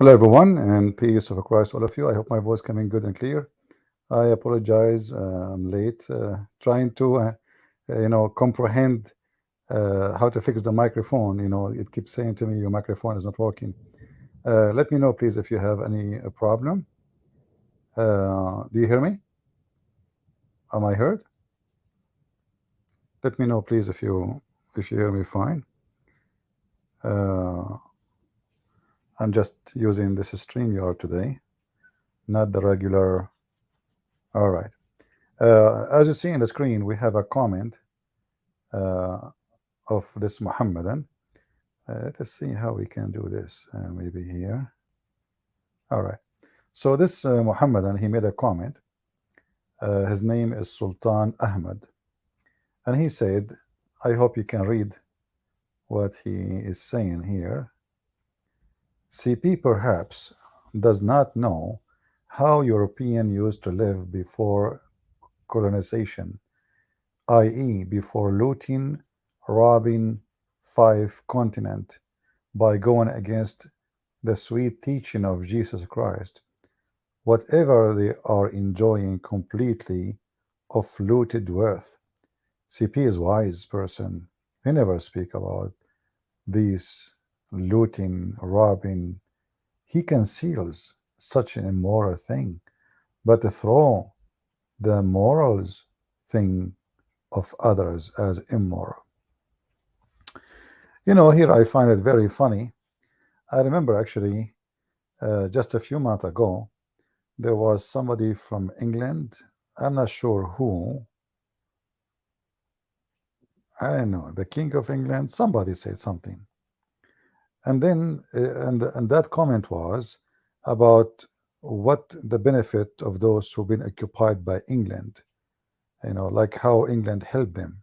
Hello everyone, and peace of Christ all of you. I hope my voice coming good and clear. I apologize, I'm late, trying to comprehend how to fix the microphone. It keeps saying to me your microphone is not working. Let me know please if you have any problem. Do you hear me? Am I heard? Let me know please if you hear me fine. uh, I'm just using this StreamYard today, not the regular. All right. As you see in the screen, we have a comment uh, of this Muhammadan. Let's see how we can do this. Maybe here. All right. So this Muhammadan, he made a comment. His name is Sultan Ahmed, and he said, I hope you can read what he is saying here. CP perhaps does not know how European used to live before colonization, i.e., before looting, robbing 5 continents by going against the sweet teaching of Jesus Christ. Whatever they are enjoying completely of looted worth. CP is wise person. He never speak about these looting, robbing. He conceals such an immoral thing, but to throw the morals thing of others as immoral. Here I find it very funny. I remember actually just a few months ago, there was somebody from England. I'm not sure who. I don't know, the King of England. Somebody said something, and then and that comment was about what the benefit of those who've been occupied by England. Like how England helped them.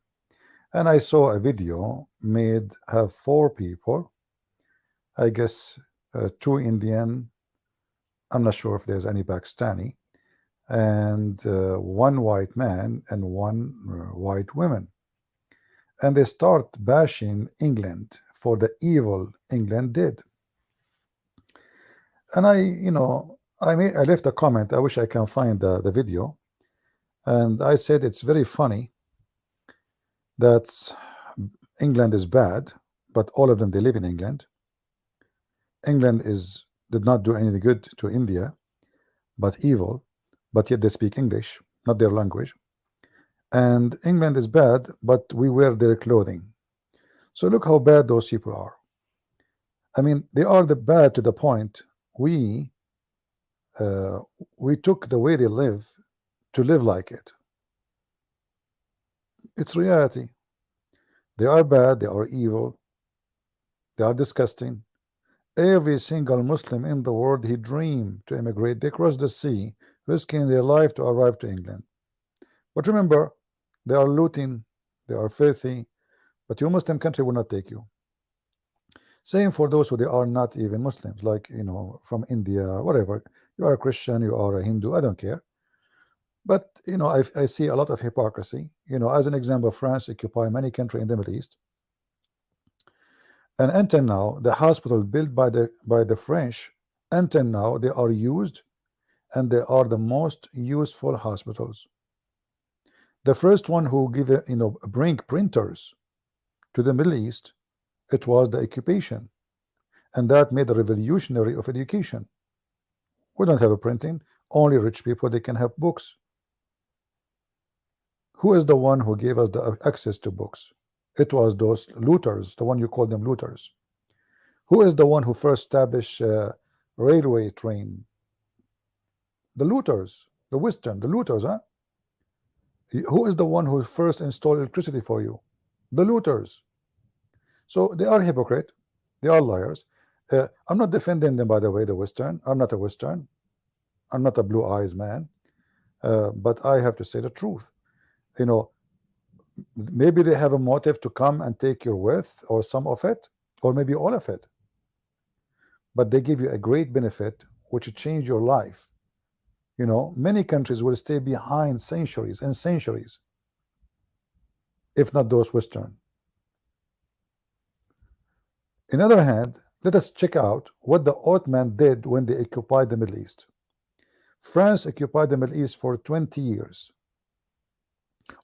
And I saw a video made have 4 people. I guess 2 Indian. I'm not sure if there's any Pakistani, and 1 white man and 1 white woman. And they start bashing England for the evil England did. And I left a comment. I wish I can find the video. And I said it's very funny that England is bad, but all of them, they live in England. England did not do anything good to India, but evil, but yet they speak English, not their language. And England is bad, but we wear their clothing. So look how bad those people are. I mean, they are the bad to the point we took the way they live to live like it. It's reality. They are bad, they are evil, they are disgusting. Every single Muslim in the world, he dreamed to immigrate. They crossed the sea, risking their life to arrive to England. But remember, they are looting, they are filthy, but your Muslim country will not take you. Same for those who they are not even Muslims, like from India, whatever. You are a Christian, you are a Hindu, I don't care. But I see a lot of hypocrisy. As an example, France occupy many countries in the Middle East, and until now, the hospital built by the French, until now they are used, and they are the most useful hospitals. The first one who give bring printers to the Middle East, it was the occupation, and that made a revolutionary of education. We don't have a printing. Only rich people, they can have books. Who is the one who gave us the access to books? It was those looters, the one you call them looters. Who is the one who first established railway train? The looters, the Western, the looters, huh? Who is the one who first installed electricity for you? The looters. So they are hypocrite, they are liars. I'm not defending them, by the way, the Western. I'm not a Western. I'm not a blue eyes man. But I have to say the truth. Maybe they have a motive to come and take your wealth or some of it, or maybe all of it. But they give you a great benefit which change your life. Many countries will stay behind centuries and centuries, if not those Western. In other hand, let us check out what the Ottoman did when they occupied the Middle East. France occupied the Middle East for 20 years,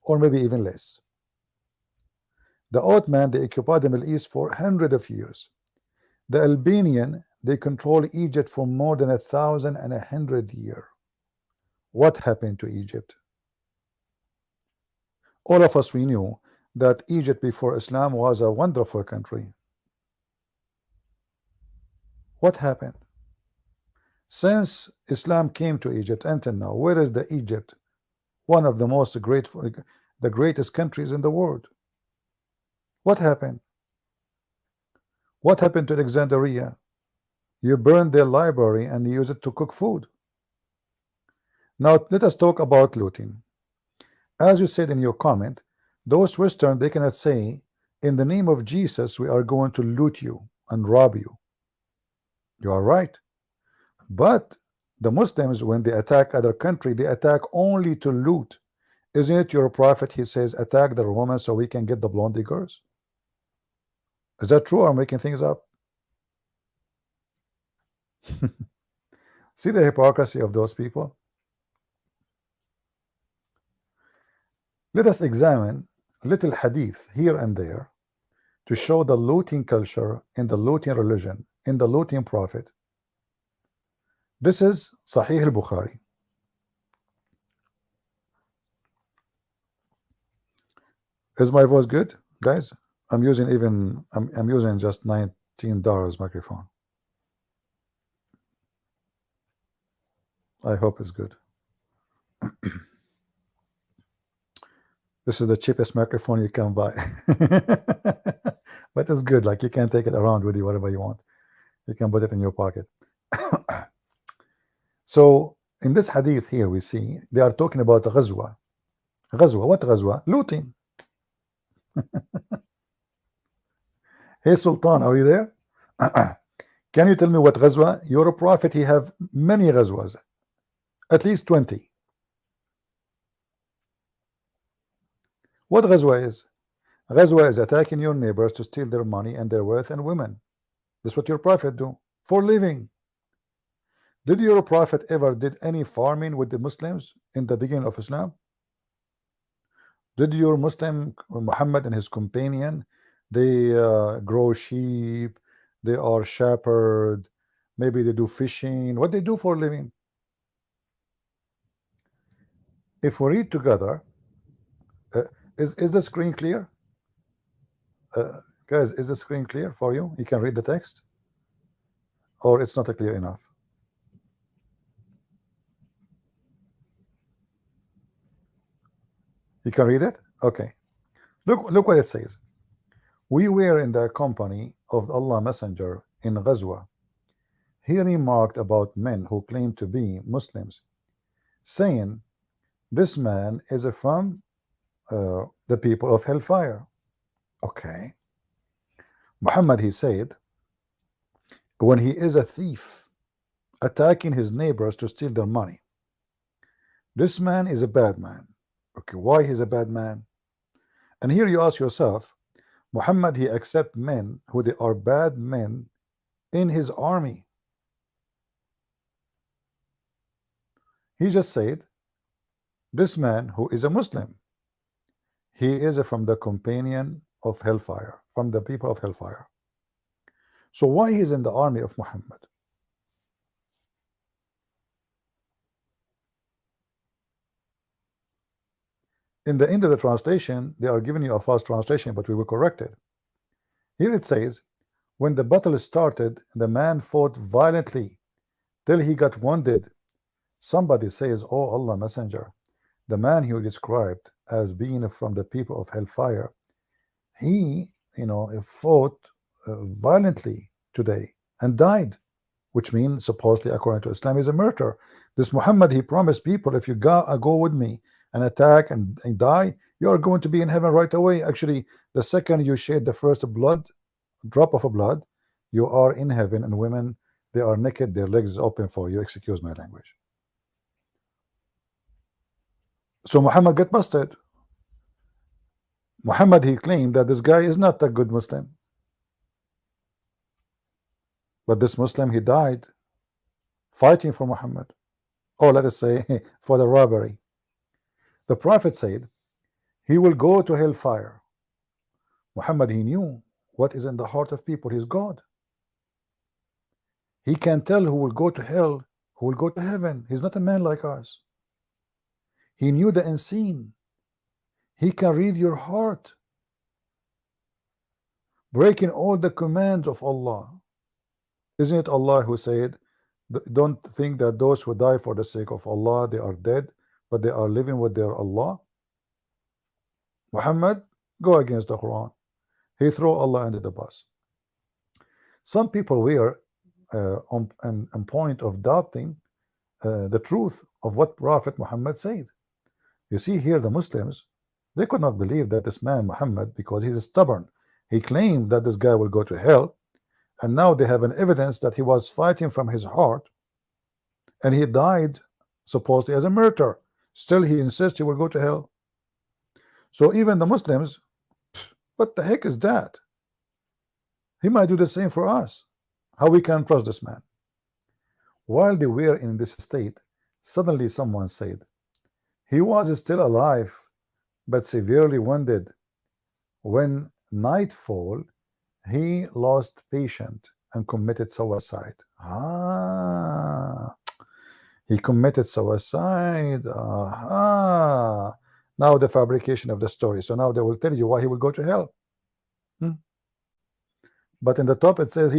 or maybe even less. The Ottoman, they occupied the Middle East for hundreds of years. The Albanian, they control Egypt for more than 1,100 years. What happened to Egypt? All of us, we knew that Egypt before Islam was a wonderful country. What happened? Since Islam came to Egypt until now, where is the Egypt? One of the most the greatest countries in the world. What happened? What happened to Alexandria? You burned their library and use it to cook food. Now let us talk about looting. As you said in your comment, those Western, they cannot say, in the name of Jesus, we are going to loot you and rob you. You are right. But the Muslims, when they attack other country, they attack only to loot. Isn't it your prophet, he says, attack the Romans so we can get the blondie girls? Is that true or am I making things up? See the hypocrisy of those people? Let us examine little hadith here and there to show the looting culture in the looting religion, in the looting prophet. This is Sahih al-Bukhari. Is my voice good, guys? I'm using just $19 microphone. I hope it's good. This is the cheapest microphone you can buy. But it's good, like you can take it around with you whatever you want. You can put it in your pocket. So in this hadith here we see they are talking about ghazwa. Ghazwa, what ghazwa? Looting. Hey Sultan, are you there? Can you tell me what ghazwa? You're a prophet, he have many ghazwas, at least 20. What ghazwa is? Ghazwa is attacking your neighbors to steal their money and their wealth and women. That's what your prophet do for living. Did your prophet ever did any farming with the Muslims in the beginning of Islam? Did your Muslim Muhammad and his companion, they grow sheep, they are shepherd, maybe they do fishing? What they do for a living? If we read together, is the screen clear? Guys, is the screen clear for you? You can read the text, or it's not clear enough? You can read it? Okay. Look what it says. We were in the company of Allah Messenger in Ghazwa. He remarked about men who claim to be Muslims, saying, this man is from the people of hellfire. Okay. Muhammad, he said, when he is a thief attacking his neighbors to steal their money, this man is a bad man. Okay, why he's a bad man? And here you ask yourself, Muhammad, he accept men who they are bad men in his army. He just said, this man who is a Muslim, he is from the companion of hellfire, from the people of hellfire. So why he's in the army of Muhammad? In the end of the translation, they are giving you a false translation, but we will correct it. Here it says, when the battle started, the man fought violently till he got wounded. Somebody says, oh Allah Messenger, the man who described as being from the people of hellfire, he fought violently today and died, which means supposedly according to Islam is a murderer. This Muhammad, he promised people, if you go with me and attack and die, you are going to be in heaven right away. Actually, the second you shed the first drop of blood, you are in heaven, and women, they are naked, their legs open for you. Excuse my language. So Muhammad got busted. Muhammad, he claimed that this guy is not a good Muslim. But this Muslim, he died fighting for Muhammad, or let us say for the robbery. The Prophet said he will go to hellfire. Muhammad, he knew what is in the heart of people. He's God. He can tell who will go to hell, who will go to heaven. He's not a man like us. He knew the unseen. He can read your heart, breaking all the commands of Allah. Isn't it Allah who said, don't think that those who die for the sake of Allah, they are dead, but they are living with their Allah? Muhammad, go against the Quran. He threw Allah under the bus. Some people were on point of doubting the truth of what Prophet Muhammad said. You see here, the Muslims, they could not believe that this man Muhammad, because he's stubborn, he claimed that this guy will go to hell, and now they have an evidence that he was fighting from his heart, and he died supposedly as a martyr. Still, he insists he will go to hell. So even the Muslims, what the heck is that? He might do the same for us. How we can trust this man? While they were in this state, suddenly someone said, he was still alive, but severely wounded. When nightfall, he lost patience and committed suicide. He committed suicide. Now the fabrication of the story. So now they will tell you why he will go to hell. But in the top it says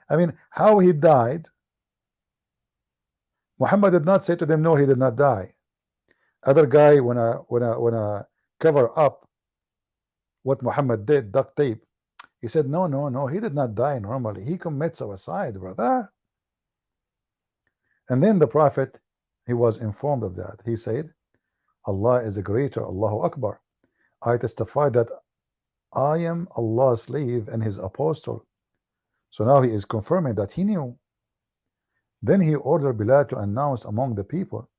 I mean, how he died. Muhammad did not say to them, no, he did not die. Other guy, when I cover up what Muhammad did, duct tape, he said, no, he did not die normally. He commits suicide, brother. And then the Prophet, he was informed of that. He said, Allah is a greater, Allahu Akbar. I testify that I am Allah's slave and his apostle. So now he is confirming that he knew. Then he ordered Bilal to announce among the people,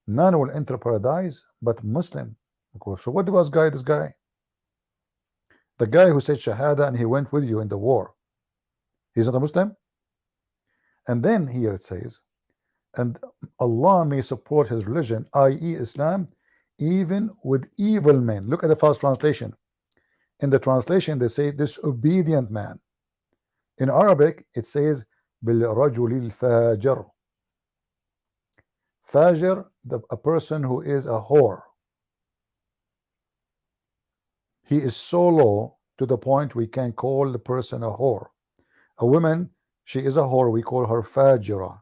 none will enter paradise but Muslim. So what was this guy? The guy who said Shahada and he went with you in the war, he's not a Muslim? And then here it says, and Allah may support his religion, i.e. Islam, even with evil men. Look at the first translation. In the translation they say disobedient man. In Arabic it says بالرجل الفاجر. Fajr, a person who is a whore. He is so low to the point we can call the person a whore. A woman, she is a whore, we call her fajira.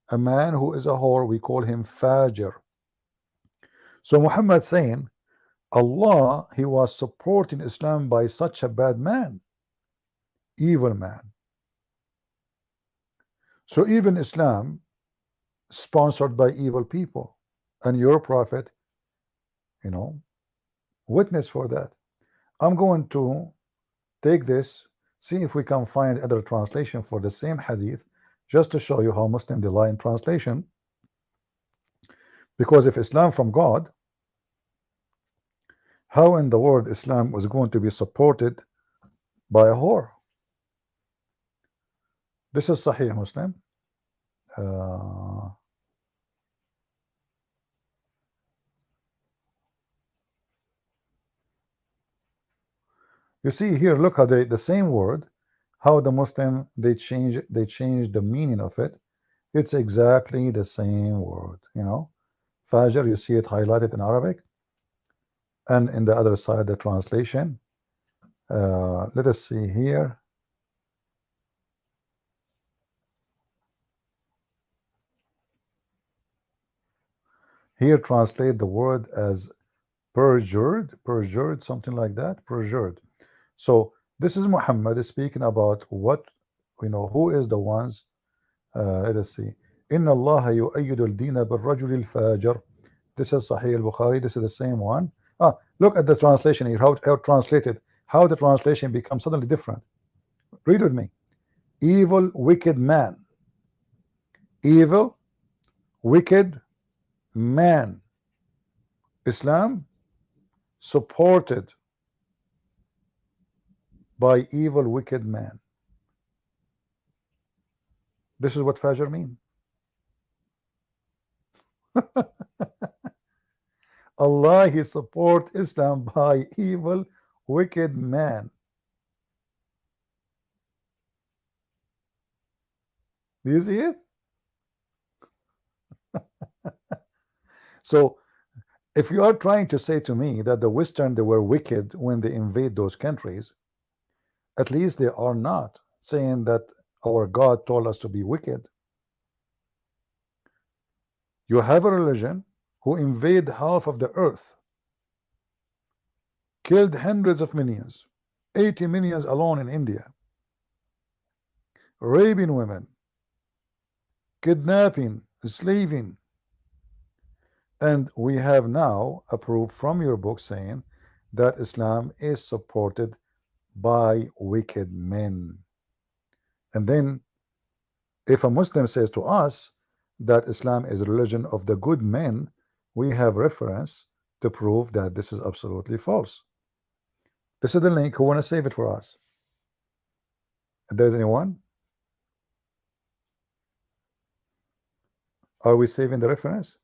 A man who is a whore, we call him fajr. So Muhammad saying, Allah, he was supporting Islam by such a bad man, evil man. So even Islam sponsored by evil people, and your Prophet, witness for that. I'm going to take this, see if we can find other translation for the same hadith, just to show you how Muslim they lie in translation. Because if Islam from God, how in the world Islam was going to be supported by a whore? This is Sahih Muslim. You see here, look how the same word, how the Muslim they change the meaning of it. It's exactly the same word, Fajr, you see it highlighted in Arabic, and in the other side the translation. Let us see here. Here translate the word as perjured, something like that, perjured. So this is Muhammad speaking about what, who is the ones. Let us see. Inna Allah yu'ayyidu al-dina bil-rajul al-fajr. This is Sahih al-Bukhari. This is the same one. Look at the translation here, how translated, how the translation becomes suddenly different. Read with me. Evil, wicked man. Evil, wicked man. Islam supported by evil, wicked man. This is what Fajr mean. Allah, He support Islam by evil, wicked man. Do you see it? So if you are trying to say to me that the Western, they were wicked when they invade those countries, at least they are not saying that our God told us to be wicked. You have a religion who invade half of the earth, killed hundreds of millions, 80 millions alone in India, raping women, kidnapping, slaving, and we have now a proof from your book saying that Islam is supported by wicked men. And then if a Muslim says to us that Islam is a religion of the good men, we have reference to prove that this is absolutely false. This is the link. Who want to save it for us? If there's anyone, are we saving the reference?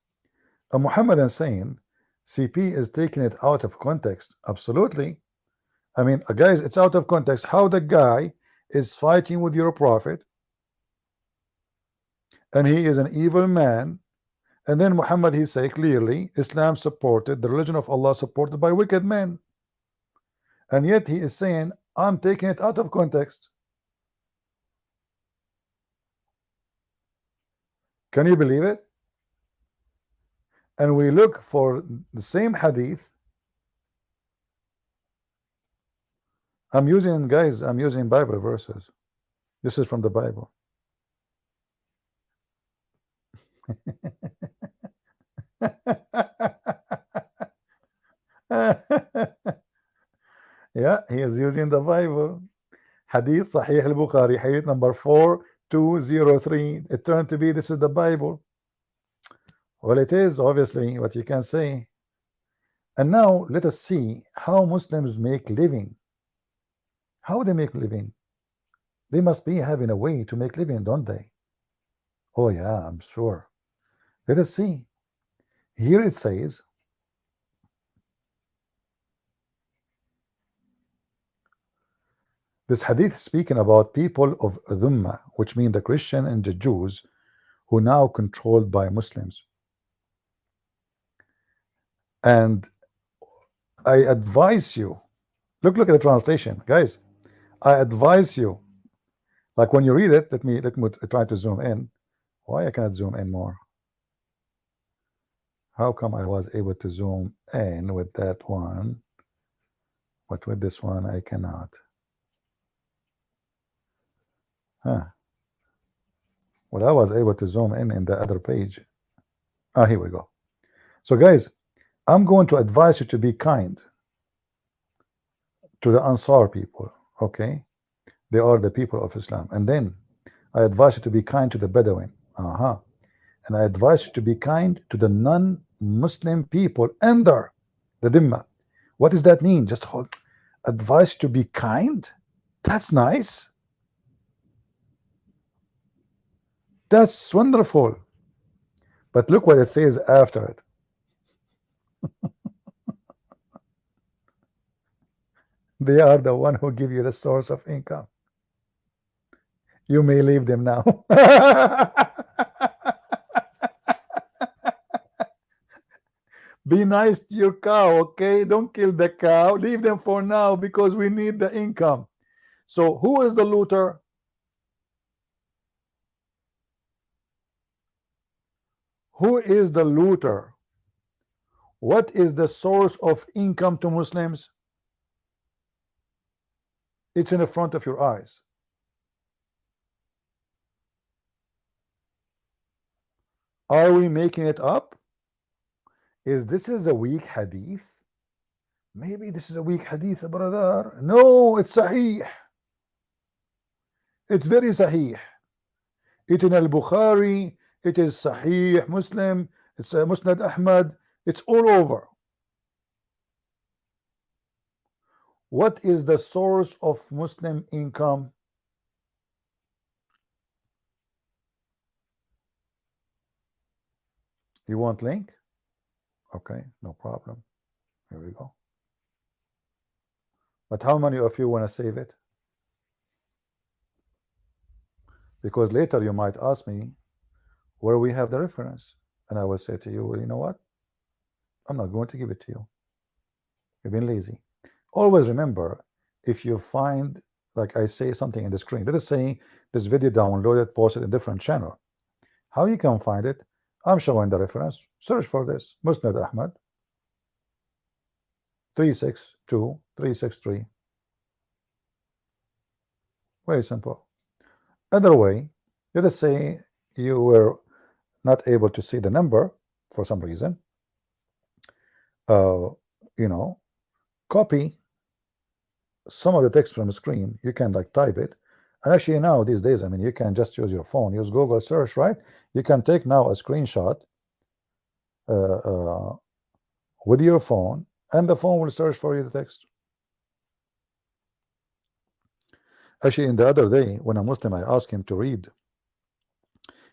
A Muhammadan saying CP is taking it out of context. Absolutely. I mean, guys, it's out of context. How the guy is fighting with your prophet, and he is an evil man, and then Muhammad, he say clearly Islam supported, the religion of Allah supported by wicked men, and yet he is saying I'm taking it out of context. Can you believe it? And we look for the same hadith. I'm using, guys, I'm using Bible verses. This is from the Bible. Yeah, he is using the Bible. Hadith Sahih al-Bukhari, hadith number 4203. It turned to be this is the Bible. Well, it is obviously what you can say. And now let us see how Muslims make living. How they make living? They must be having a way to make living, don't they? Oh yeah, I'm sure. Let us see. Here it says, this hadith speaking about people of Dhumma, which mean the Christian and the Jews, who now controlled by Muslims. And I advise you, look at the translation, guys. I advise you, like when you read it, let me try to zoom in. Why I cannot zoom in more? How come I was able to zoom in with that one, but with this one I cannot? Huh. Well, I was able to zoom in the other page. Ah, here we go. So guys, I'm going to advise you to be kind to the Ansar people, okay? They are the people of Islam. And then I advise you to be kind to the Bedouin. And I advise you to be kind to the non-Muslim people under the Dhimma. What does that mean? Just hold. Advise you to be kind? That's nice. That's wonderful. But look what it says after it. They are the one who give you the source of income. You may leave them now. Be nice to your cow, okay? Don't kill the cow. Leave them for now because we need the income. So who is the looter? Who is the looter? What is the source of income to Muslims? It's in the front of your eyes. Are we making it up? Is this a weak hadith? Maybe this is a weak hadith, brother. No, it's sahih. It's very sahih. It's in al-Bukhari. It is sahih Muslim. It's Musnad Ahmed. It's all over. What is the source of Muslim income? You want link? Okay, no problem. Here we go. But how many of you want to save it? Because later you might ask me where we have the reference, and I will say to you, well, you know what? I'm not going to give it to you. You've been lazy. Always remember, if you find, like I say something in the screen, let us say this video downloaded, posted in a different channel. How you can find it? I'm showing the reference. Search for this. Musnad Ahmed 362 363. Very simple. Other way, let us say you were not able to see the number for some reason. You know, copy some of the text from the screen. You can like type it, and actually now these days, I mean, you can just use your phone, use Google search, right? You can take now a screenshot with your phone, and the phone will search for you the text. Actually, in the other day, when a Muslim, I asked him to read,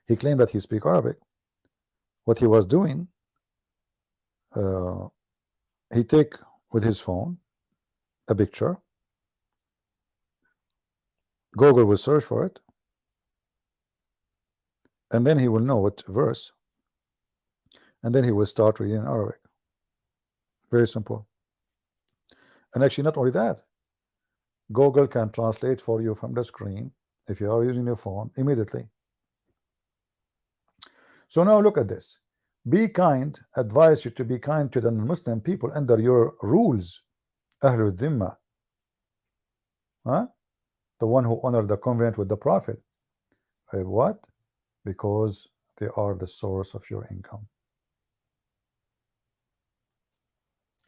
he claimed that he speaks Arabic. What he was doing, he take with his phone a picture, Google will search for it, and then he will know what verse, and then he will start reading Arabic. Very simple. And actually, not only that, Google can translate for you from the screen if you are using your phone immediately. So now look at this. Be kind, advise you to be kind to the non-Muslim people under your rules. Ahlul Dhimma. Huh? The one who honored the covenant with the Prophet. What? Because they are the source of your income.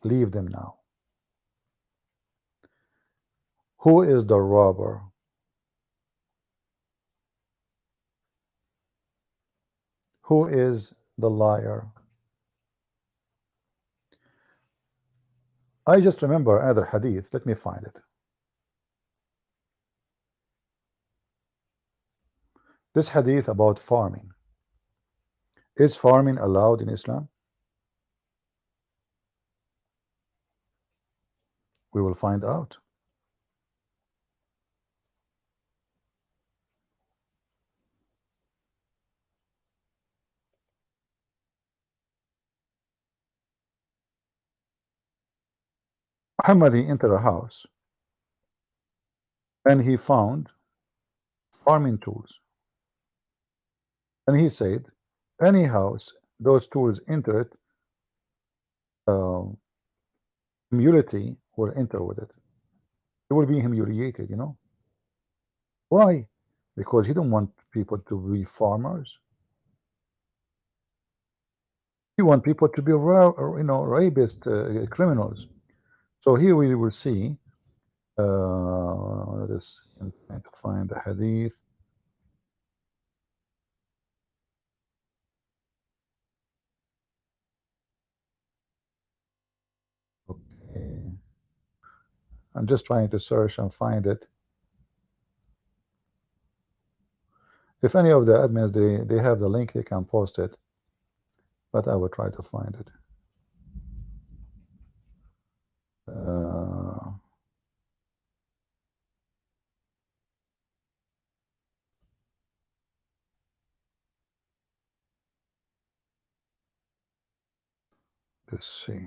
Leave them now. Who is the robber? Who is the liar? I just remember another hadith. Let me find it. This hadith about farming. Is farming allowed in Islam? We will find out. Muhammad, he entered a house and he found farming tools. And he said, any house, those tools enter it, humility will enter with it. It will be humiliated, you know. Why? Because he don't want people to be farmers. He want people to be, you know, rapist, criminals. So here we will see. Let us trying to find the hadith. Okay. I'm just trying to search and find it. If any of the admins they have the link, they can post it. But I will try to find it. Let's see.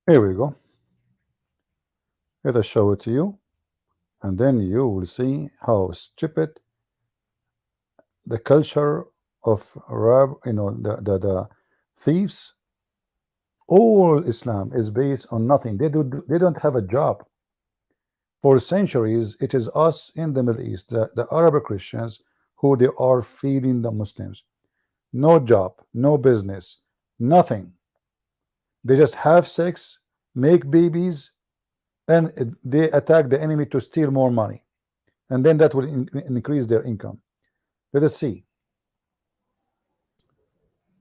Here we go. Let us show it to you, and then you will see how stupid the culture of you know, the thieves. All Islam is based on nothing. They don't have a job. For centuries, it is us in the Middle East, the Arab Christians, who they are feeding the Muslims. No job, no business, nothing. They just have sex, make babies, and they attack the enemy to steal more money, and then that will increase their income. Let us see.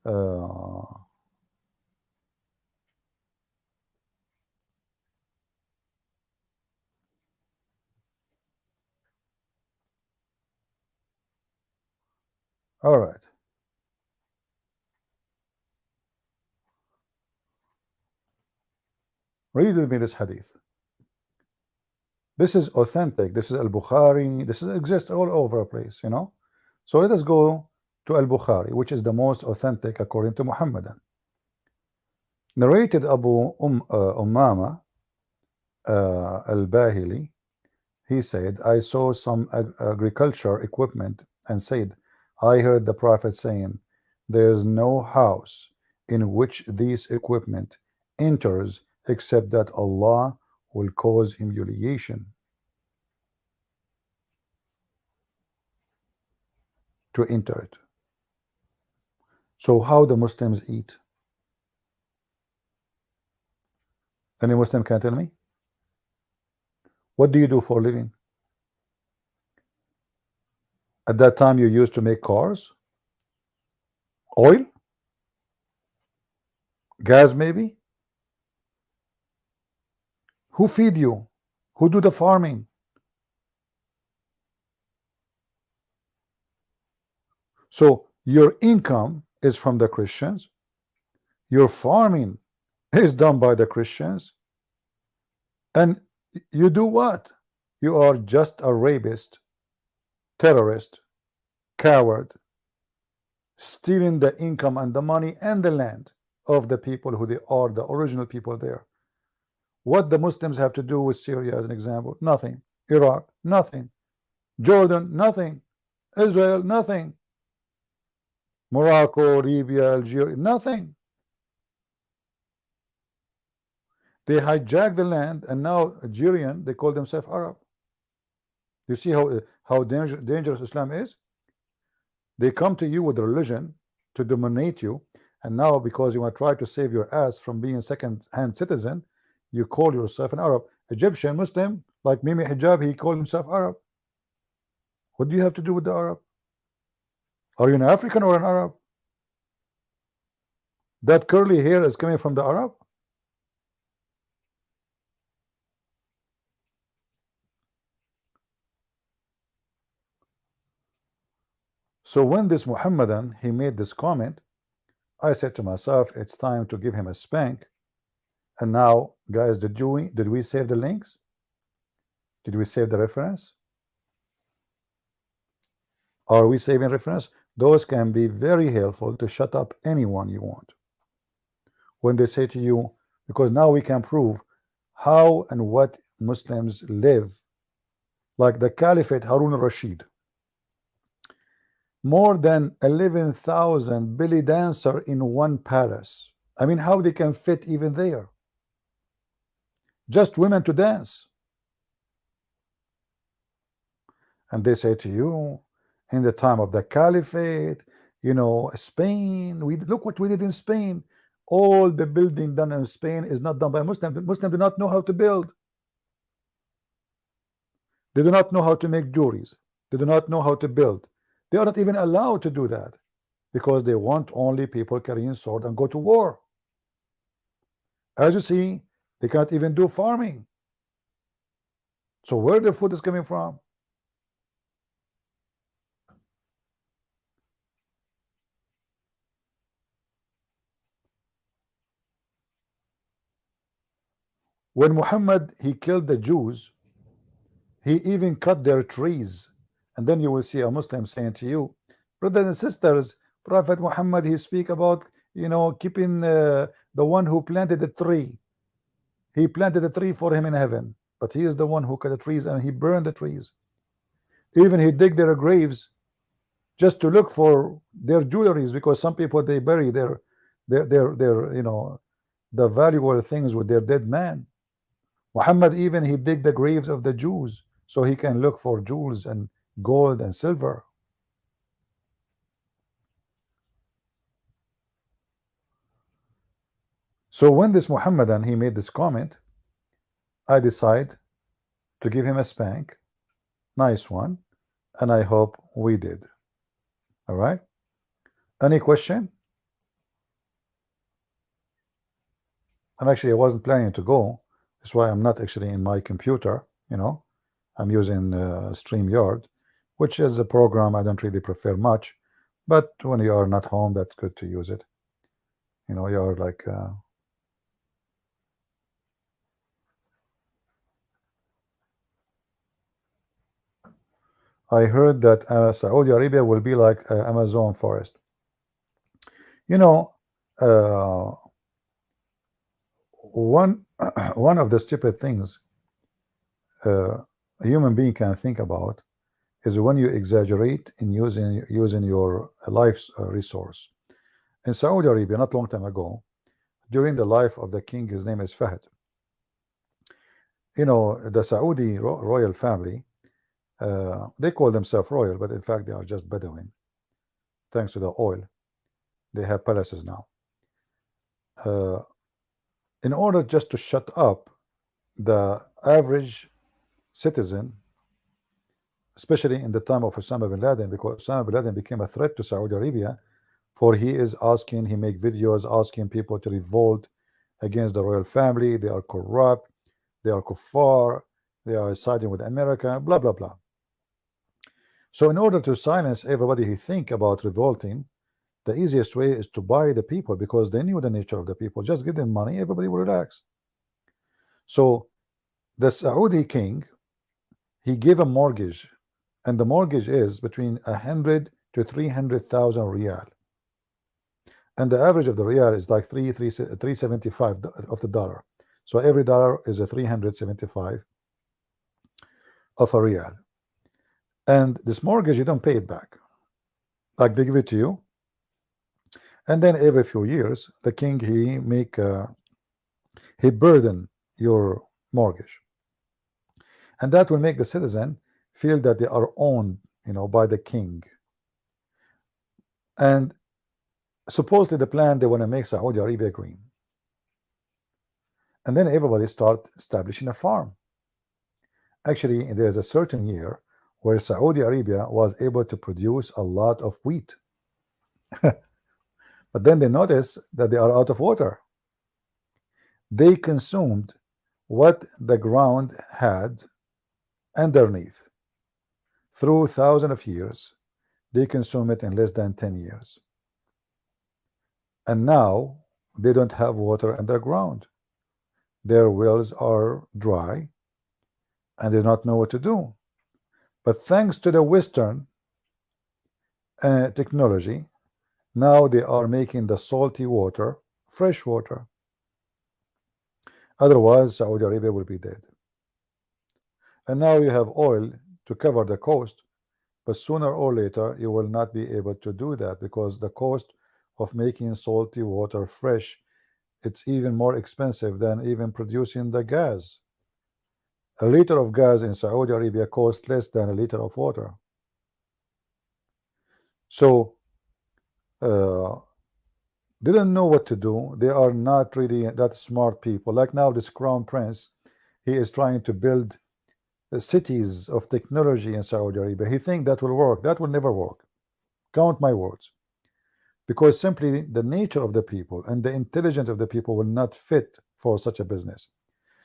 Uh, all right. Read with me this hadith. This is authentic. This is Al-Bukhari. This exists all over the place, you know. So let us go to Al-Bukhari, which is the most authentic according to Muhammadan. Narrated Abu Ummama al-Bahili, he said, I saw some agriculture equipment and said, I heard the Prophet saying, there is no house in which this equipment enters except that Allah will cause humiliation to enter it. So how the Muslims eat? Any Muslim can tell me? What do you do for a living? At that time you used to make cars? Oil? Gas maybe? Who feed you? Who do the farming? So your income is from the Christians. Your farming is done by the Christians. And you do what? You are just a rapist, terrorist, coward, stealing the income and the money and the land of the people who they are, the original people there. What the Muslims have to do with Syria as an example? Nothing. Iraq, nothing. Jordan, nothing. Israel, nothing. Morocco, Libya, Algeria, nothing. They hijacked the land, and now Algerian, they call themselves Arab. You see how dangerous Islam is? They come to you with religion to dominate you, and now because you want to try to save your ass from being a second-hand citizen, you call yourself an Arab. Egyptian Muslim, like Mimi Hijab, he called himself Arab. What do you have to do with the Arab? Are you an African or an Arab? That curly hair is coming from the Arab? So when this Muhammadan, he made this comment, I said to myself, it's time to give him a spank. And now, guys, did we save the links? Did we save the reference? Are we saving reference? Those can be very helpful to shut up anyone you want. When they say to you, because now we can prove how and what Muslims live, like the Caliphate Harun al-Rashid. More than 11,000 belly dancer in one palace. I mean, how they can fit even there? Just women to dance. And they say to you, in the time of the Caliphate, you know, Spain, look what we did in Spain. All the building done in Spain is not done by Muslims. Muslims do not know how to build. They do not know how to make jewelries. They do not know how to build. They are not even allowed to do that because they want only people carrying sword and go to war. As you see, they can't even do farming. So where the food is coming from? When Muhammad, he killed the Jews, he even cut their trees. And then you will see a Muslim saying to you, brothers and sisters, Prophet Muhammad, he speak about, you know, keeping the one who planted the tree. He planted the tree for him in heaven, but he is the one who cut the trees and he burned the trees. Even he dig their graves just to look for their jewelries, because some people, they bury their you know, the valuable things with their dead man. Muhammad, even he dig the graves of the Jews so he can look for jewels and gold and silver. So when this Muhammadan, he made this comment, I decide to give him a spank, nice one, and I hope we did. All right. Any question? And actually, I wasn't planning to go. That's why I'm not actually in my computer. I'm using StreamYard, which is a program I don't really prefer much. But when you are not home, that's good to use it. You're like. I heard that Saudi Arabia will be like Amazon forest. You know, uh, one one of the stupid things a human being can think about is when you exaggerate in using your life's resource. In Saudi Arabia, not long time ago, during the life of the king, his name is Fahd. The Saudi royal family, they call themselves royal, but in fact they are just Bedouin. Thanks to the oil, they have palaces now. In order just to shut up the average citizen, especially in the time of Osama bin Laden, because Osama bin Laden became a threat to Saudi Arabia, for he make videos asking people to revolt against the royal family. They are corrupt, they are kuffar, they are siding with America, blah blah blah. So in order to silence everybody who think about revolting, the easiest way is to buy the people, because they knew the nature of the people. Just give them money, everybody will relax. So the Saudi king, he gave a mortgage, and the mortgage is between 100 to 300,000 riyal, and the average of the riyal is like 375 of the dollar. So every dollar is a 375 of a riyal, and this mortgage you don't pay it back, like they give it to you, and then every few years the king he burden your mortgage, and that will make the citizen feel that they are owned, by the king. And supposedly the plan, they want to make Saudi Arabia green, and then everybody start establishing a farm. Actually, there's a certain year where Saudi Arabia was able to produce a lot of wheat, but then they noticed that they are out of water. They consumed what the ground had underneath through thousands of years. They consume it in less than 10 years, and now they don't have water underground. Their wells are dry and they do not know what to do. But thanks to the Western technology, now they are making the salty water fresh water. Otherwise, Saudi Arabia will be dead. And now you have oil to cover the cost, but sooner or later you will not be able to do that, because the cost of making salty water fresh, it's even more expensive than even producing the gas. A liter of gas in Saudi Arabia costs less than a liter of water. So didn't know what to do. They are not really that smart people. Like now this crown prince, he is trying to build cities of technology in Saudi Arabia. He thinks that will work. That will never work. Count my words. Because simply the nature of the people and the intelligence of the people will not fit for such a business.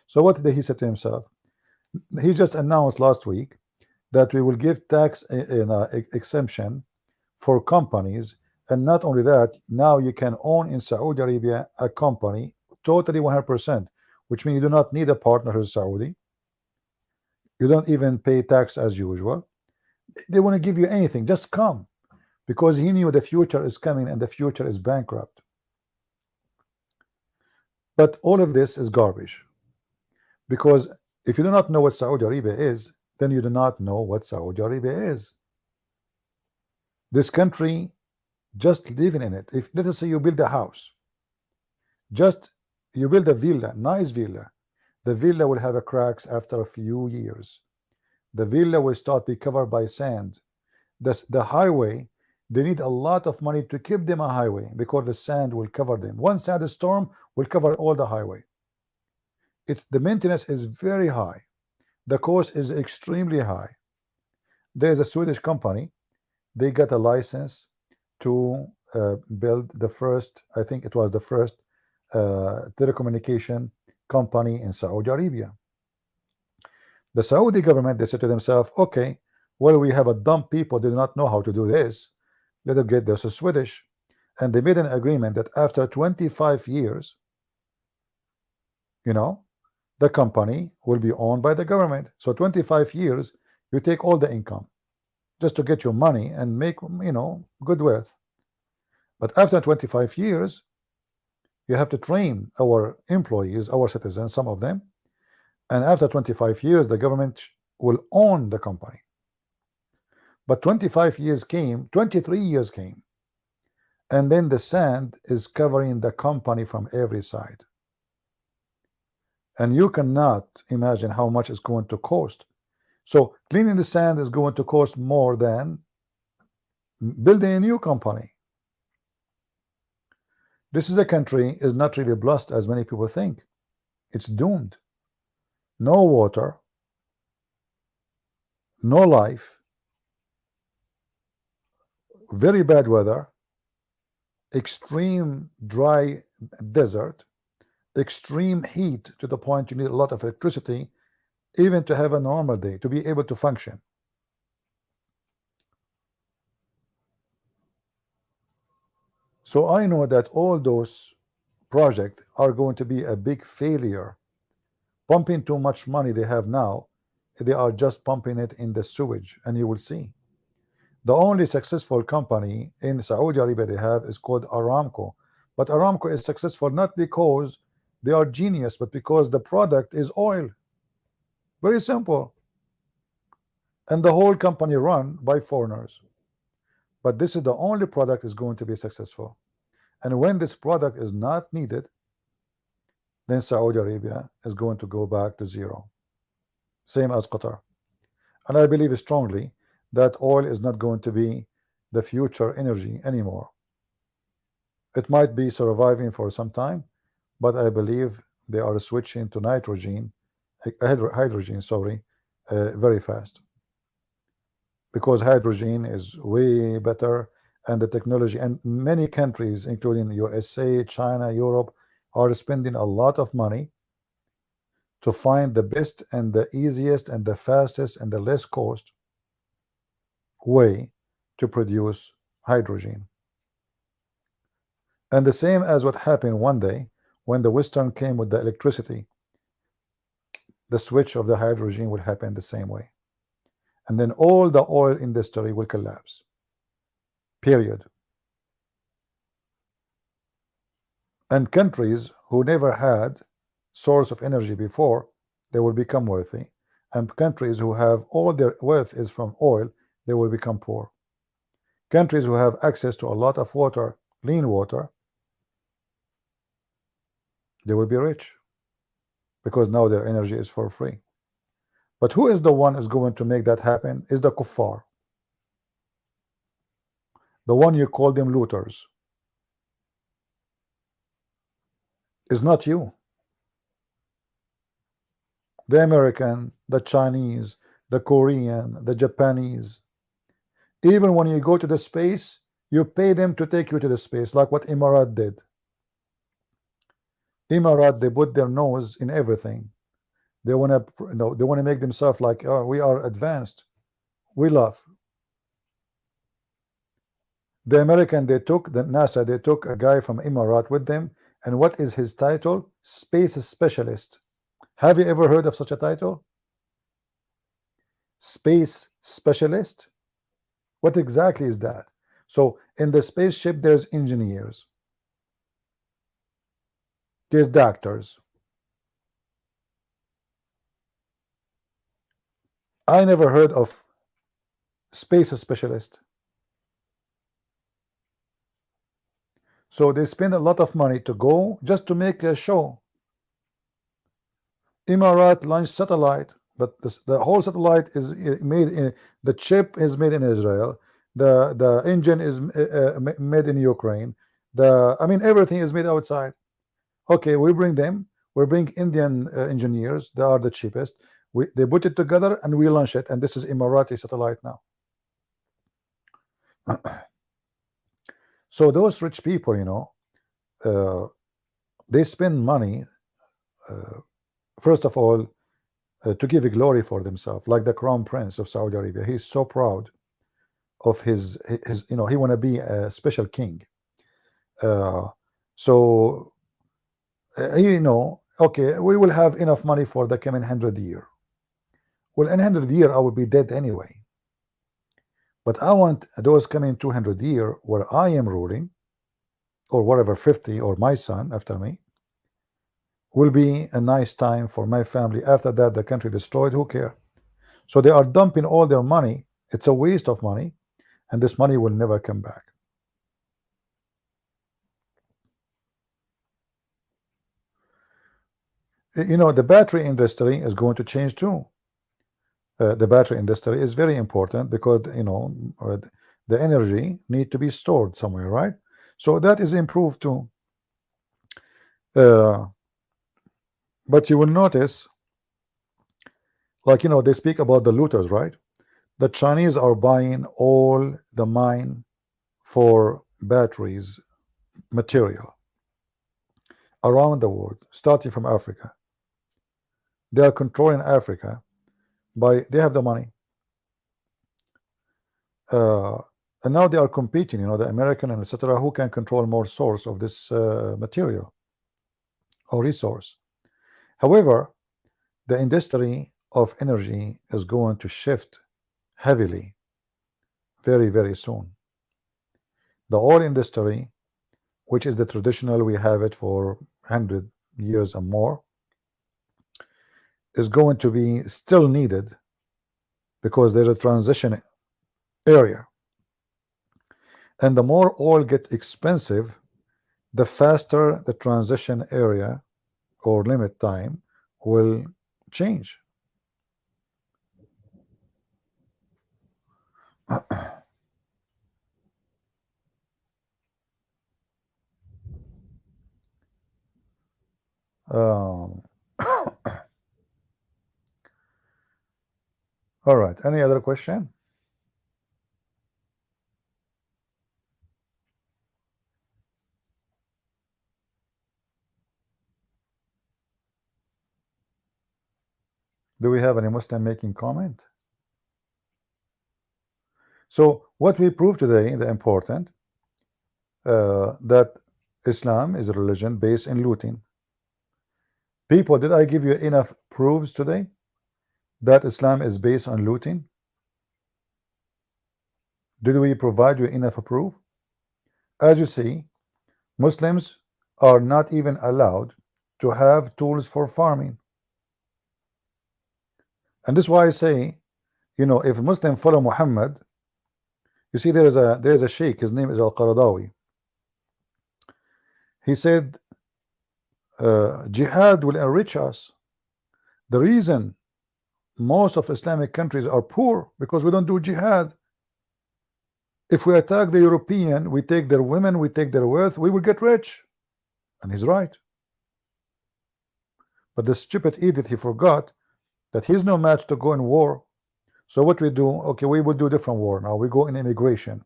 So what did he say to himself? He just announced last week that we will give tax exemption for companies, and not only that, now you can own in Saudi Arabia a company totally 100%, which means you do not need a partner who's Saudi. You don't even pay tax as usual. They want to give you anything, just come, because he knew the future is coming and the future is bankrupt. But all of this is garbage, because if you do not know what Saudi Arabia is, then you do not know what Saudi Arabia is. This country, just living in it, if let us say you build a house, just you build a villa, nice villa, the villa will have a cracks after a few years. The villa will start be covered by sand. The highway, they need a lot of money to keep them a highway, because the sand will cover them. One sandstorm will cover all the highway. The maintenance is very high. The cost is extremely high. There's a Swedish company, they got a license to build the first, I think it was the first telecommunication company in Saudi Arabia. The Saudi government, they said to themselves, okay, well, we have a dumb people, they do not know how to do this. Let us get this Swedish. And they made an agreement that after 25 years, you know, the company will be owned by the government. So 25 years, you take all the income just to get your money and make, you know, good wealth. But after 25 years, you have to train our employees, our citizens, some of them. And after 25 years, the government will own the company. But 25 years came, 23 years came, and then the sand is covering the company from every side. And you cannot imagine how much it's going to cost. So cleaning the sand is going to cost more than building a new company. This is a country is not really blessed as many people think. It's doomed. No water, no life, very bad weather, extreme dry desert, extreme heat to the point you need a lot of electricity even to have a normal day, to be able to function. So I know that all those projects are going to be a big failure. Pumping too much money they have now, they are just pumping it in the sewage, and you will see. The only successful company in Saudi Arabia they have is called Aramco. But Aramco is successful not because they are genius, but because the product is oil. Very simple. And the whole company run by foreigners. But this is the only product is going to be successful. And when this product is not needed, then Saudi Arabia is going to go back to zero. Same as Qatar. And I believe strongly that oil is not going to be the future energy anymore. It might be surviving for some time, but I believe they are switching to hydrogen, sorry, very fast. Because hydrogen is way better, and the technology, and many countries, including USA, China, Europe, are spending a lot of money to find the best and the easiest and the fastest and the less cost way to produce hydrogen. And the same as what happened one day when the Western came with the electricity, the switch of the hydrogen will happen the same way. And then all the oil industry will collapse. Period. And countries who never had source of energy before, they will become wealthy. And countries who have all their wealth is from oil, they will become poor. Countries who have access to a lot of water, clean water, they will be rich because now their energy is for free. But who is the one who is going to make that happen? Is the kuffar, the one you call them looters. Is not you. The American, the Chinese, the Korean, the Japanese. Even when you go to the space, you pay them to take you to the space, like what Emirat did. Emirat, they put their nose in everything. They want to, they want to make themselves like, oh, we are advanced. We love. The American, they took the NASA, they took a guy from Emirat with them, and what is his title? Space specialist. Have you ever heard of such a title? Space specialist? What exactly is that? So in the spaceship, there's engineers, there's doctors. I never heard of space specialist. So they spend a lot of money to go just to make a show. Emirat launched satellite, but the whole satellite is made in, the chip is made in Israel, the engine is made in Ukraine, I mean everything is made outside. Okay, we bring them, we bring Indian engineers, they are the cheapest, they put it together and we launch it, and this is Emirati satellite now. So those rich people, you know, uh, they spend money, uh, first of all, to give glory for themselves, like the crown prince of Saudi Arabia. He's so proud of his you know, he want to be a special king. Uh, so you know, okay, we will have enough money for the coming 100 year. Well, in 100 year, I will be dead anyway. But I want those coming 200 year where I am ruling, or whatever, 50, or my son after me, will be a nice time for my family. After that, the country destroyed. Who care? So they are dumping all their money. It's a waste of money, and this money will never come back. You know, the battery industry is going to change too. The battery industry is very important because, you know, the energy need to be stored somewhere, right? So that is improved too. Uh, but you will notice, like, you know, they speak about the looters, right? The Chinese are buying all the mine for batteries material around the world, starting from Africa. They are controlling Africa by, they have the money. Uh, and now they are competing, you know, the American and etc., who can control more source of this material or resource. However, the industry of energy is going to shift heavily very, very soon. The oil industry, which is the traditional, we have it for 100 years and more, is going to be still needed because there's a transition area. And the more oil get expensive, the faster the transition area or limit time will change. Um, all right. Any other question? Do we have any Muslim making comment? So what we proved today, the important, that Islam is a religion based in looting. People, did I give you enough proofs today that Islam is based on looting? Did we provide you enough proof? As you see, Muslims are not even allowed to have tools for farming. And this is why I say, you know, if a Muslim follow Muhammad, you see, there is a sheikh, his name is Al-Qaradawi. He said, jihad will enrich us. The reason most of Islamic countries are poor because we don't do jihad. If we attack the European, we take their women, we take their wealth, we will get rich. And he's right. But the stupid idiot, he forgot that he's no match to go in war. So what we do, okay, we will do different war now. We go in immigration.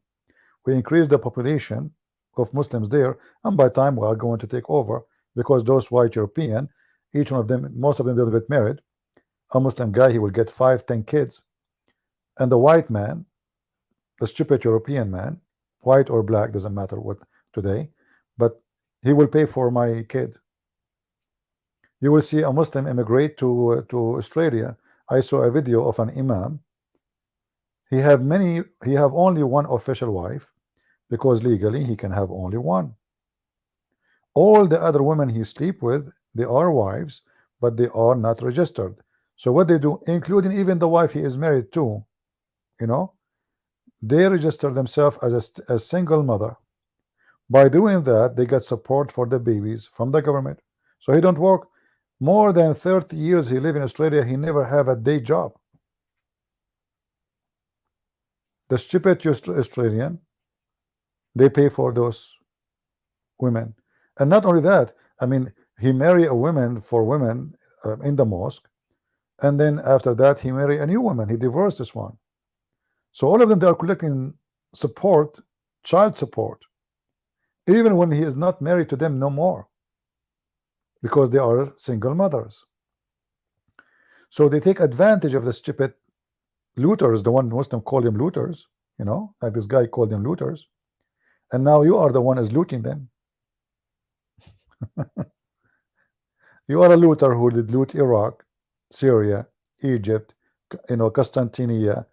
We increase the population of Muslims there, and by time we are going to take over because those white European, each one of them, most of them will get married. A Muslim guy, he will get 5-10 kids. And the white man, the stupid European man, white or black, doesn't matter what today, but he will pay for my kid. You will see a Muslim immigrate to Australia. I saw a video of an imam. He have only one official wife because legally he can have only one. All the other women he sleep with, they are wives, but they are not registered. So what they do, including even the wife he is married to, you know, they register themselves as a single mother. By doing that, they get support for the babies from the government. So he don't work. More than 30 years he live in Australia, he never have a day job. The stupid Australian, they pay for those women. And not only that, I mean, he marry a woman for women in the mosque, and then after that he marry a new woman. He divorced this one. So all of them, they are collecting support, child support. even when he is not married to them no more, because they are single mothers. So they take advantage of the stupid looters, the one Muslim called them looters, like this guy called them looters, and now you are the one is looting them. You are a looter who did loot Iraq, Syria, Egypt, Constantinia,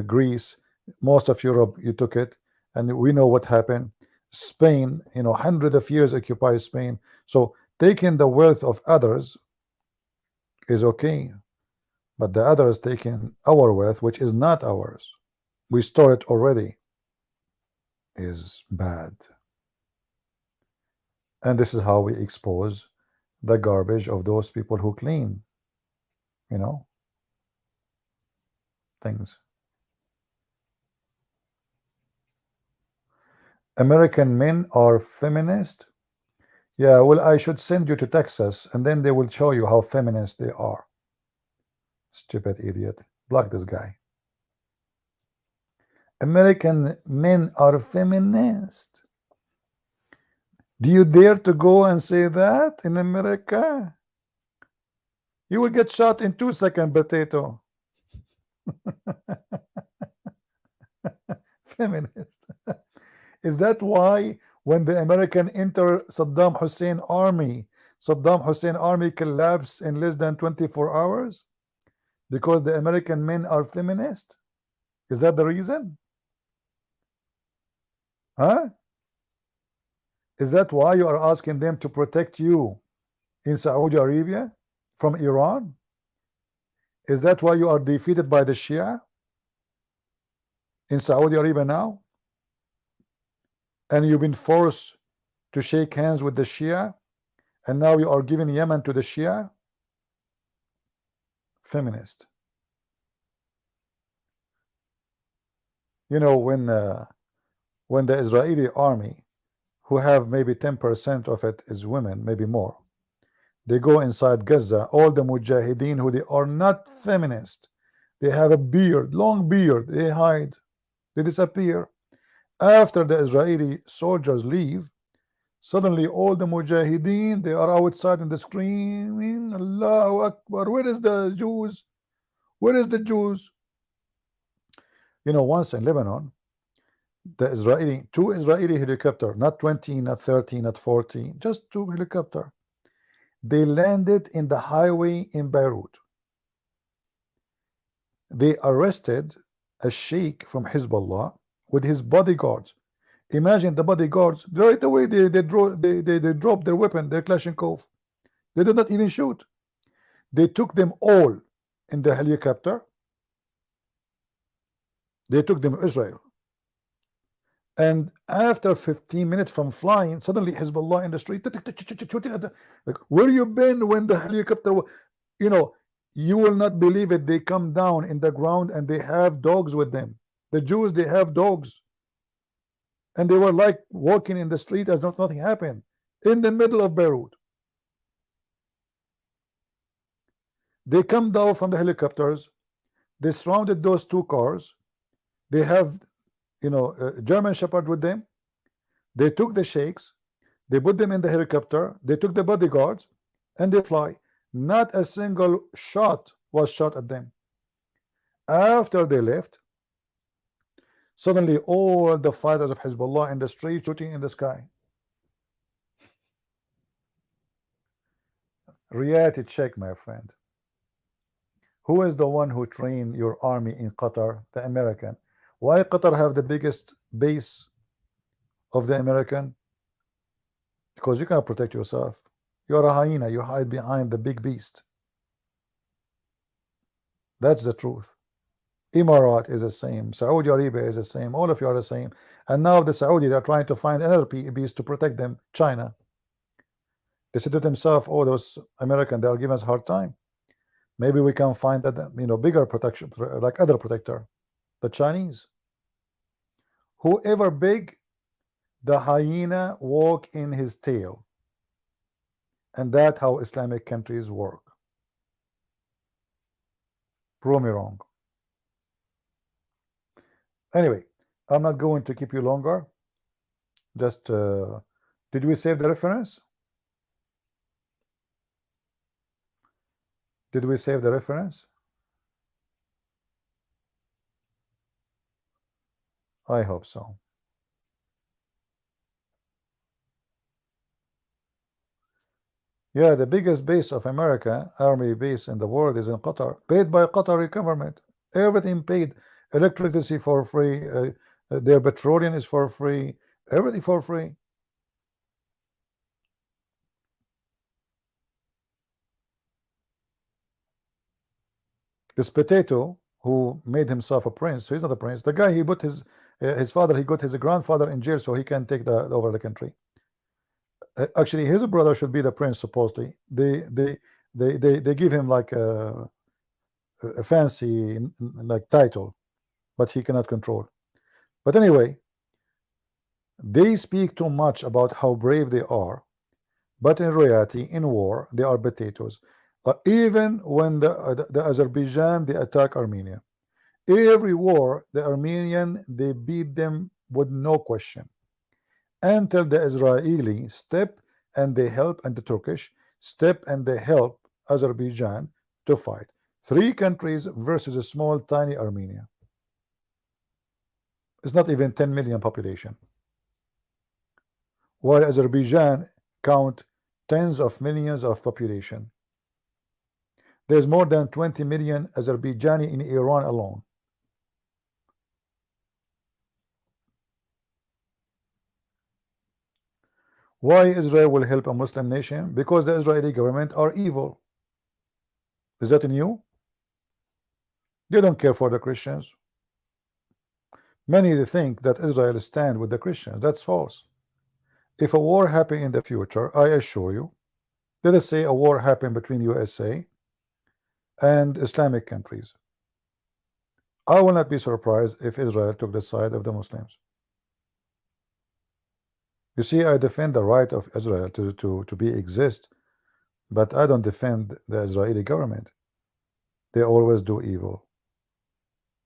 Greece, most of Europe. You took it, and we know what happened. Spain, hundreds of years occupied Spain. So taking the wealth of others is okay, but the others taking our wealth, which is not ours, we store it already, is bad. And this is how we expose the garbage of those people who clean, things. American men are feminist. Yeah, well, I should send you to Texas, and then they will show you how feminist they are. Stupid idiot. Block this guy. American men are feminist. Do you dare to go and say that in America? You will get shot in 2 seconds, potato. Feminist. Is that why when the American enter Saddam Hussein army collapsed in less than 24 hours? Because the American men are feminist? Is that the reason? Huh? Is that why you are asking them to protect you in Saudi Arabia from Iran? Is that why you are defeated by the Shia in Saudi Arabia now? And you've been forced to shake hands with the Shia, and now you are giving Yemen to the Shia? Feminist. When the Israeli army, who have maybe 10% of it is women, maybe more, they go inside Gaza, all the mujahideen who they are not feminist, they have a beard, long beard, they hide, they disappear. After the Israeli soldiers leave, suddenly all the mujahideen, they are outside in the screaming, Allahu Akbar, where is the Jews? Where is the Jews? Once in Lebanon, two Israeli helicopter, not 20, not 30, not 40, just two helicopter, they landed in the highway in Beirut. They arrested a sheikh from Hezbollah with his bodyguards. Imagine the bodyguards, right away they dropped their weapon, their Kalashnikov. They did not even shoot. They took them all in the helicopter. They took them to Israel. And after 15 minutes from flying, suddenly Hezbollah in the street, like, where you been when the helicopter, you will not believe it. They come down in the ground and they have dogs with them. The Jews, they have dogs. And they were like walking in the street as if nothing happened in the middle of Beirut. They come down from the helicopters. They surrounded those two cars. They have, a German Shepherd with them. They took the sheikhs. They put them in the helicopter. They took the bodyguards and they fly. Not a single shot was shot at them. After they left, suddenly all the fighters of Hezbollah in the street shooting in the sky. Reality check, my friend. Who is the one who trained your army in Qatar? The American. Why Qatar have the biggest base of the American? Because you cannot protect yourself. You're a hyena. You hide behind the big beast. That's the truth. Emirat is the same. Saudi Arabia is the same. All of you are the same. And now the Saudi, they're trying to find another beast to protect them. China. They said to themselves, oh, those Americans, they are giving us a hard time. Maybe we can find that, bigger protection, like other protector. The Chinese. Whoever big, the hyena walk in his tail. And that's how Islamic countries work. Prove me wrong. Anyway, I'm not going to keep you longer. Just Did we save the reference? Did we save the reference? I hope so. Yeah, the biggest base of America, army base in the world, is in Qatar, paid by Qatari government. Everything paid, electricity for free, their petroleum is for free, everything for free. This potato who made himself a prince, so he's not a prince. The guy, he put his father, he got his grandfather in jail so he can take over the country. Actually, his brother should be the prince. Supposedly, they give him like a fancy like title, but he cannot control. But anyway, they speak too much about how brave they are, but in reality, in war, they are potatoes. Even when the Azerbaijan they attack Armenia, every war the Armenian they beat them with no question, until the Israeli step and they help, and the Turkish step and they help Azerbaijan to fight. Three countries versus a small tiny Armenia. It's not even 10 million population, while Azerbaijan count tens of millions of population. There's more than 20 million Azerbaijani in Iran alone. Why Israel will help a Muslim nation? Because the Israeli government are evil. Is that new? They don't care for the Christians. Many think that Israel stand with the Christians. That's false. If a war happen in the future, I assure you, let us say a war happen between USA and Islamic countries, I will not be surprised if Israel took the side of the Muslims. You see, I defend the right of Israel to be exist, but I don't defend the Israeli government. They always do evil.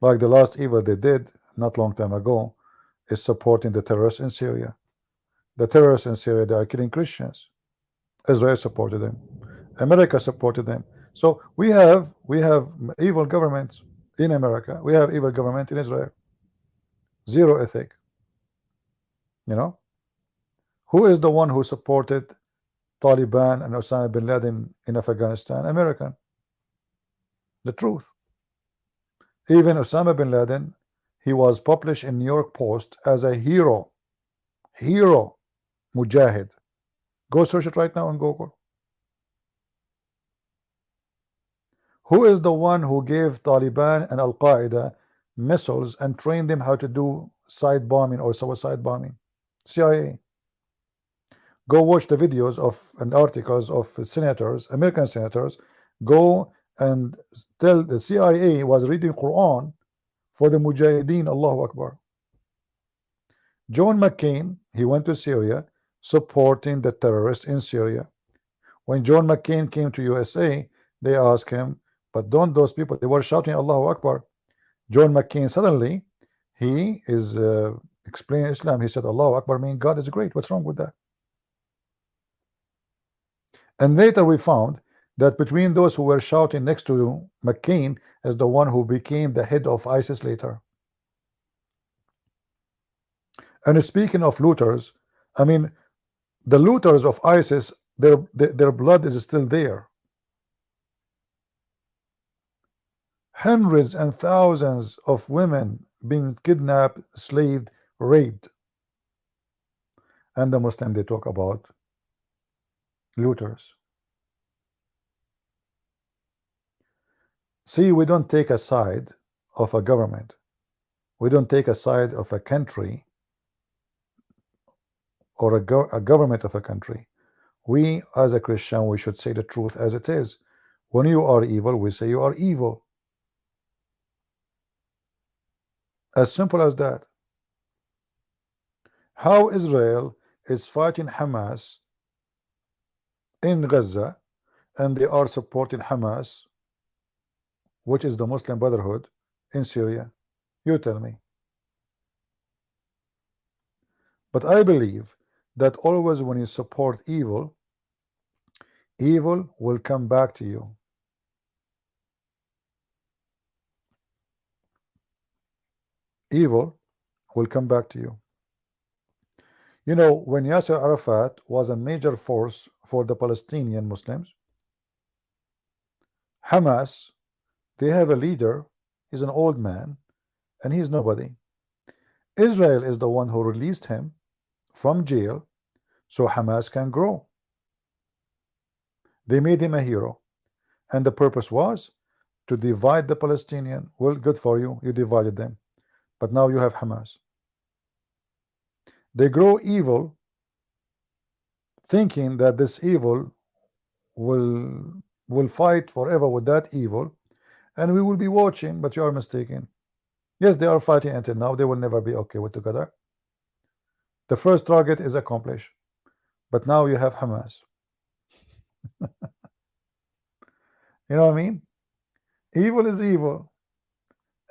Like the last evil they did not long time ago is supporting the terrorists in Syria. The terrorists in Syria, they are killing Christians. Israel supported them. America supported them. So we have evil governments in America. We have evil government in Israel. Zero ethic. You know, who is the one who supported Taliban and Osama bin Laden in Afghanistan? American. The truth. Even Osama bin Laden, he was published in New York Post as a hero. Hero. Mujahid. Go search it right now on Google. Who is the one who gave Taliban and Al Qaeda missiles and trained them how to do side bombing or suicide bombing? CIA. Go watch the videos of and articles of senators, American senators. Go and tell the CIA was reading Quran for the Mujahideen. Allahu Akbar. John McCain, he went to Syria supporting the terrorists in Syria. When John McCain came to USA, they asked him, but don't those people, they were shouting Allahu Akbar. John McCain suddenly, he is explaining Islam. He said Allahu Akbar means God is great. What's wrong with that? And later we found that between those who were shouting next to McCain is the one who became the head of ISIS later. And speaking of looters, I mean, the looters of ISIS, their blood is still there. Hundreds and thousands of women being kidnapped, slaved, raped. And the Muslim, they talk about looters. See, we don't take a side of a government. We don't take a side of a country or a government of a country. We, as a Christian, we should say the truth as it is. When you are evil, we say you are evil. As simple as that. How Israel is fighting Hamas in Gaza and they are supporting Hamas, which is the Muslim Brotherhood, in Syria? You tell me. But I believe that always when you support evil, evil will come back to you. Evil will come back to you. You know, when Yasser Arafat was a major force for the Palestinian Muslims, Hamas, they have a leader, he's an old man, and he's nobody. Israel is the one who released him from jail so Hamas can grow. They made him a hero, and the purpose was to divide the Palestinian. Well, good for you, you divided them, but now you have Hamas. They grow evil, thinking that this evil will fight forever with that evil, and we will be watching, but you are mistaken. Yes, they are fighting until now. They will never be okay with together. The first target is accomplished, but now you have Hamas. You know what I mean? Evil is evil,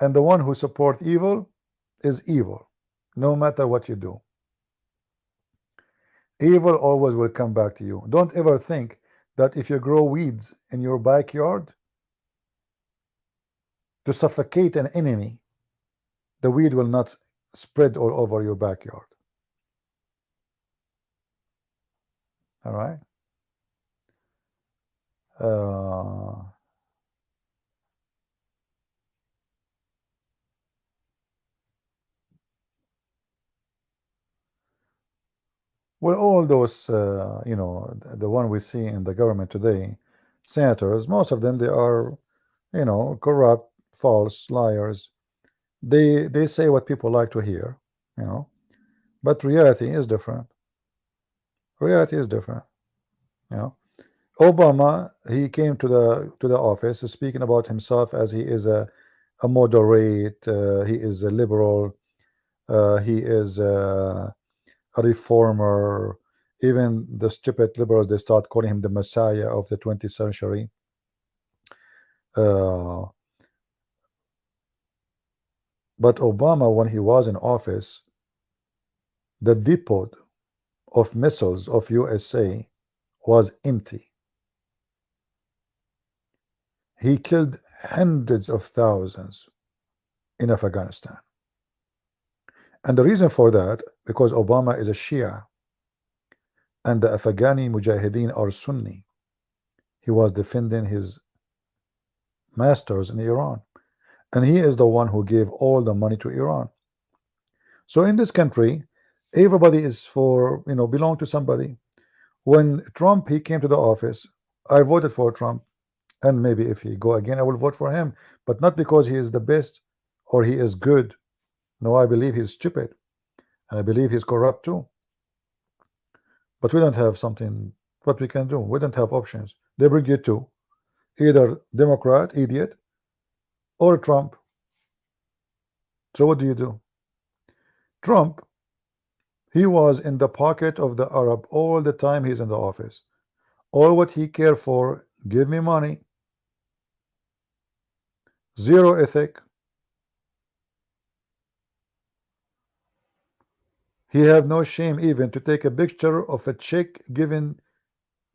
and the one who supports evil is evil, no matter what you do. Evil always will come back to you. Don't ever think that if you grow weeds in your backyard to suffocate an enemy, the weed will not spread all over your backyard. All right. Well, all those, you know, the one we see in the government today, senators, most of them, they are, you know, corrupt, false, liars. They say what people like to hear, you know, but reality is different. Reality is different, you know. Obama, he came to the office speaking about himself as he is a moderate, he is a liberal, he is a reformer. Even the stupid liberals, they start calling him the messiah of the 20th century. But Obama, when he was in office, the depot of missiles of USA was empty. He killed hundreds of thousands in Afghanistan. And the reason for that, because Obama is a Shia and the Afghani Mujahideen are Sunni. He was defending his masters in Iran, and he is the one who gave all the money to Iran. So in this country, everybody is for, you know, belong to somebody. When Trump, he came to the office, I voted for Trump, and maybe if he go again, I will vote for him, but not because he is the best or he is good. No, I believe he's stupid, and I believe he's corrupt too. But we don't have something, what we can do. We don't have options. They bring you two, either Democrat, idiot, or Trump. So what do you do? Trump, he was in the pocket of the Arab all the time he's in the office. All what he cared for, give me money. Zero ethic. He have no shame even to take a picture of a check given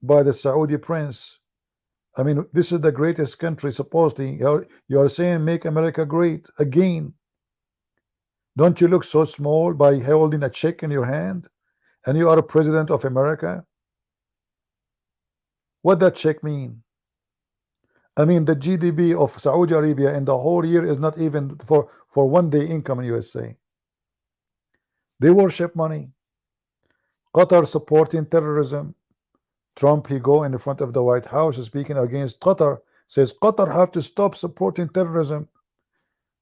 by the Saudi prince. I mean, this is the greatest country, supposedly. You're saying make America great again. Don't you look so small by holding a check in your hand? And you are a president of America? What that check mean? I mean, the GDP of Saudi Arabia in the whole year is not even for 1 day income in USA. They worship money. Qatar supporting terrorism. Trump, he go in the front of the White House speaking against Qatar, says Qatar have to stop supporting terrorism.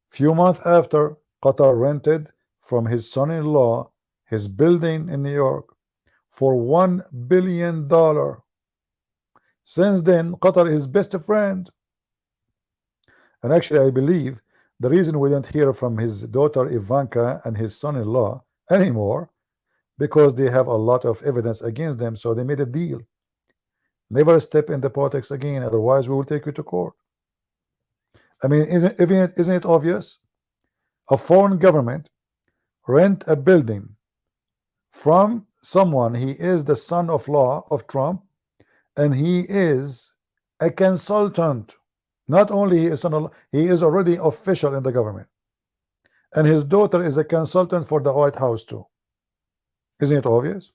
Few months after, Qatar rented from his son-in-law his building in New York for $1 billion. Since then, Qatar is best friend. And actually, I believe the reason we don't hear from his daughter Ivanka and his son-in-law anymore, because they have a lot of evidence against them, so they made a deal. Never step in the politics again, otherwise we will take you to court. I mean, isn't it obvious? A foreign government rent a building from someone, he is the son of law of Trump, and he is a consultant. Not only he is son of law, he is already official in the government, and his daughter is a consultant for the White House too. Isn't it obvious?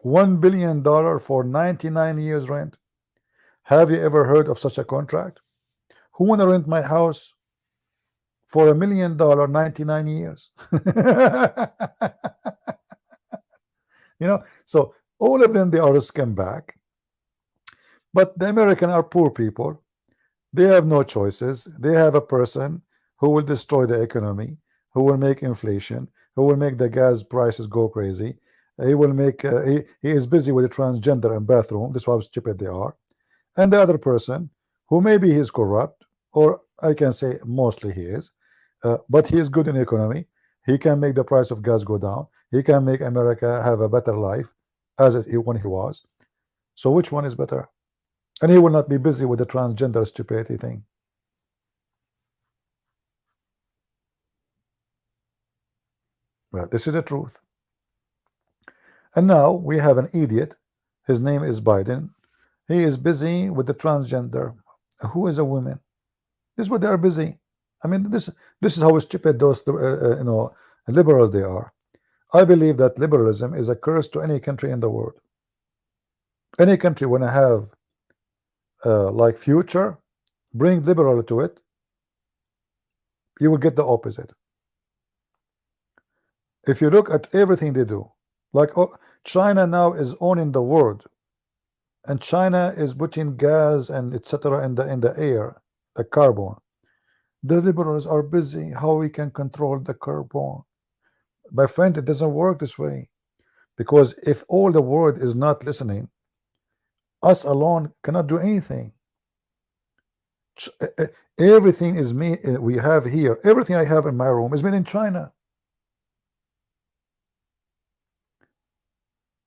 $1 billion for 99 years rent. Have you ever heard of such a contract? Who want to rent my house for $1 million 99 years? So all of them, they are a scumbag. But the American are poor people. They have no choices. They have a person who will destroy the economy, who will make inflation, who will make the gas prices go crazy. He will make he is busy with the transgender and bathroom. This is how stupid they are. And the other person, who maybe he's corrupt, or I can say mostly he is, but he is good in the economy. He can make the price of gas go down. He can make America have a better life as when he was. So which one is better? And he will not be busy with the transgender stupidity thing. Well, this is the truth. And now we have an idiot. His name is Biden. He is busy with the transgender. Who is a woman? This is what they are busy. I mean, this is how stupid those liberals they are. I believe that liberalism is a curse to any country in the world. Any country want to have like future, bring liberal to it, you will get the opposite. If you look at everything they do, like China now is owning the world, and China is putting gas and etc. in the air, the carbon. The liberals are busy how we can control the carbon. My friend, it doesn't work this way, because if all the world is not listening, us alone cannot do anything. Everything is me. We have here, everything I have in my room is made in China.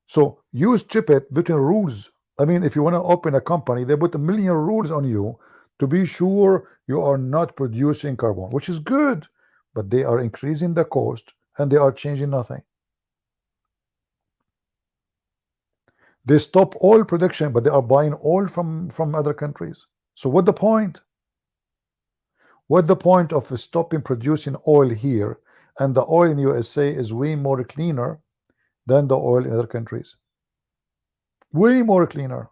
So you stupid between rules. I mean, if you want to open a company, they put 1,000,000 rules on you to be sure you are not producing carbon, which is good, but they are increasing the cost and they are changing nothing. They stop oil production, but they are buying oil from other countries. So what the point? What the point of stopping producing oil here, and the oil in USA is way more cleaner than the oil in other countries? Way more cleaner.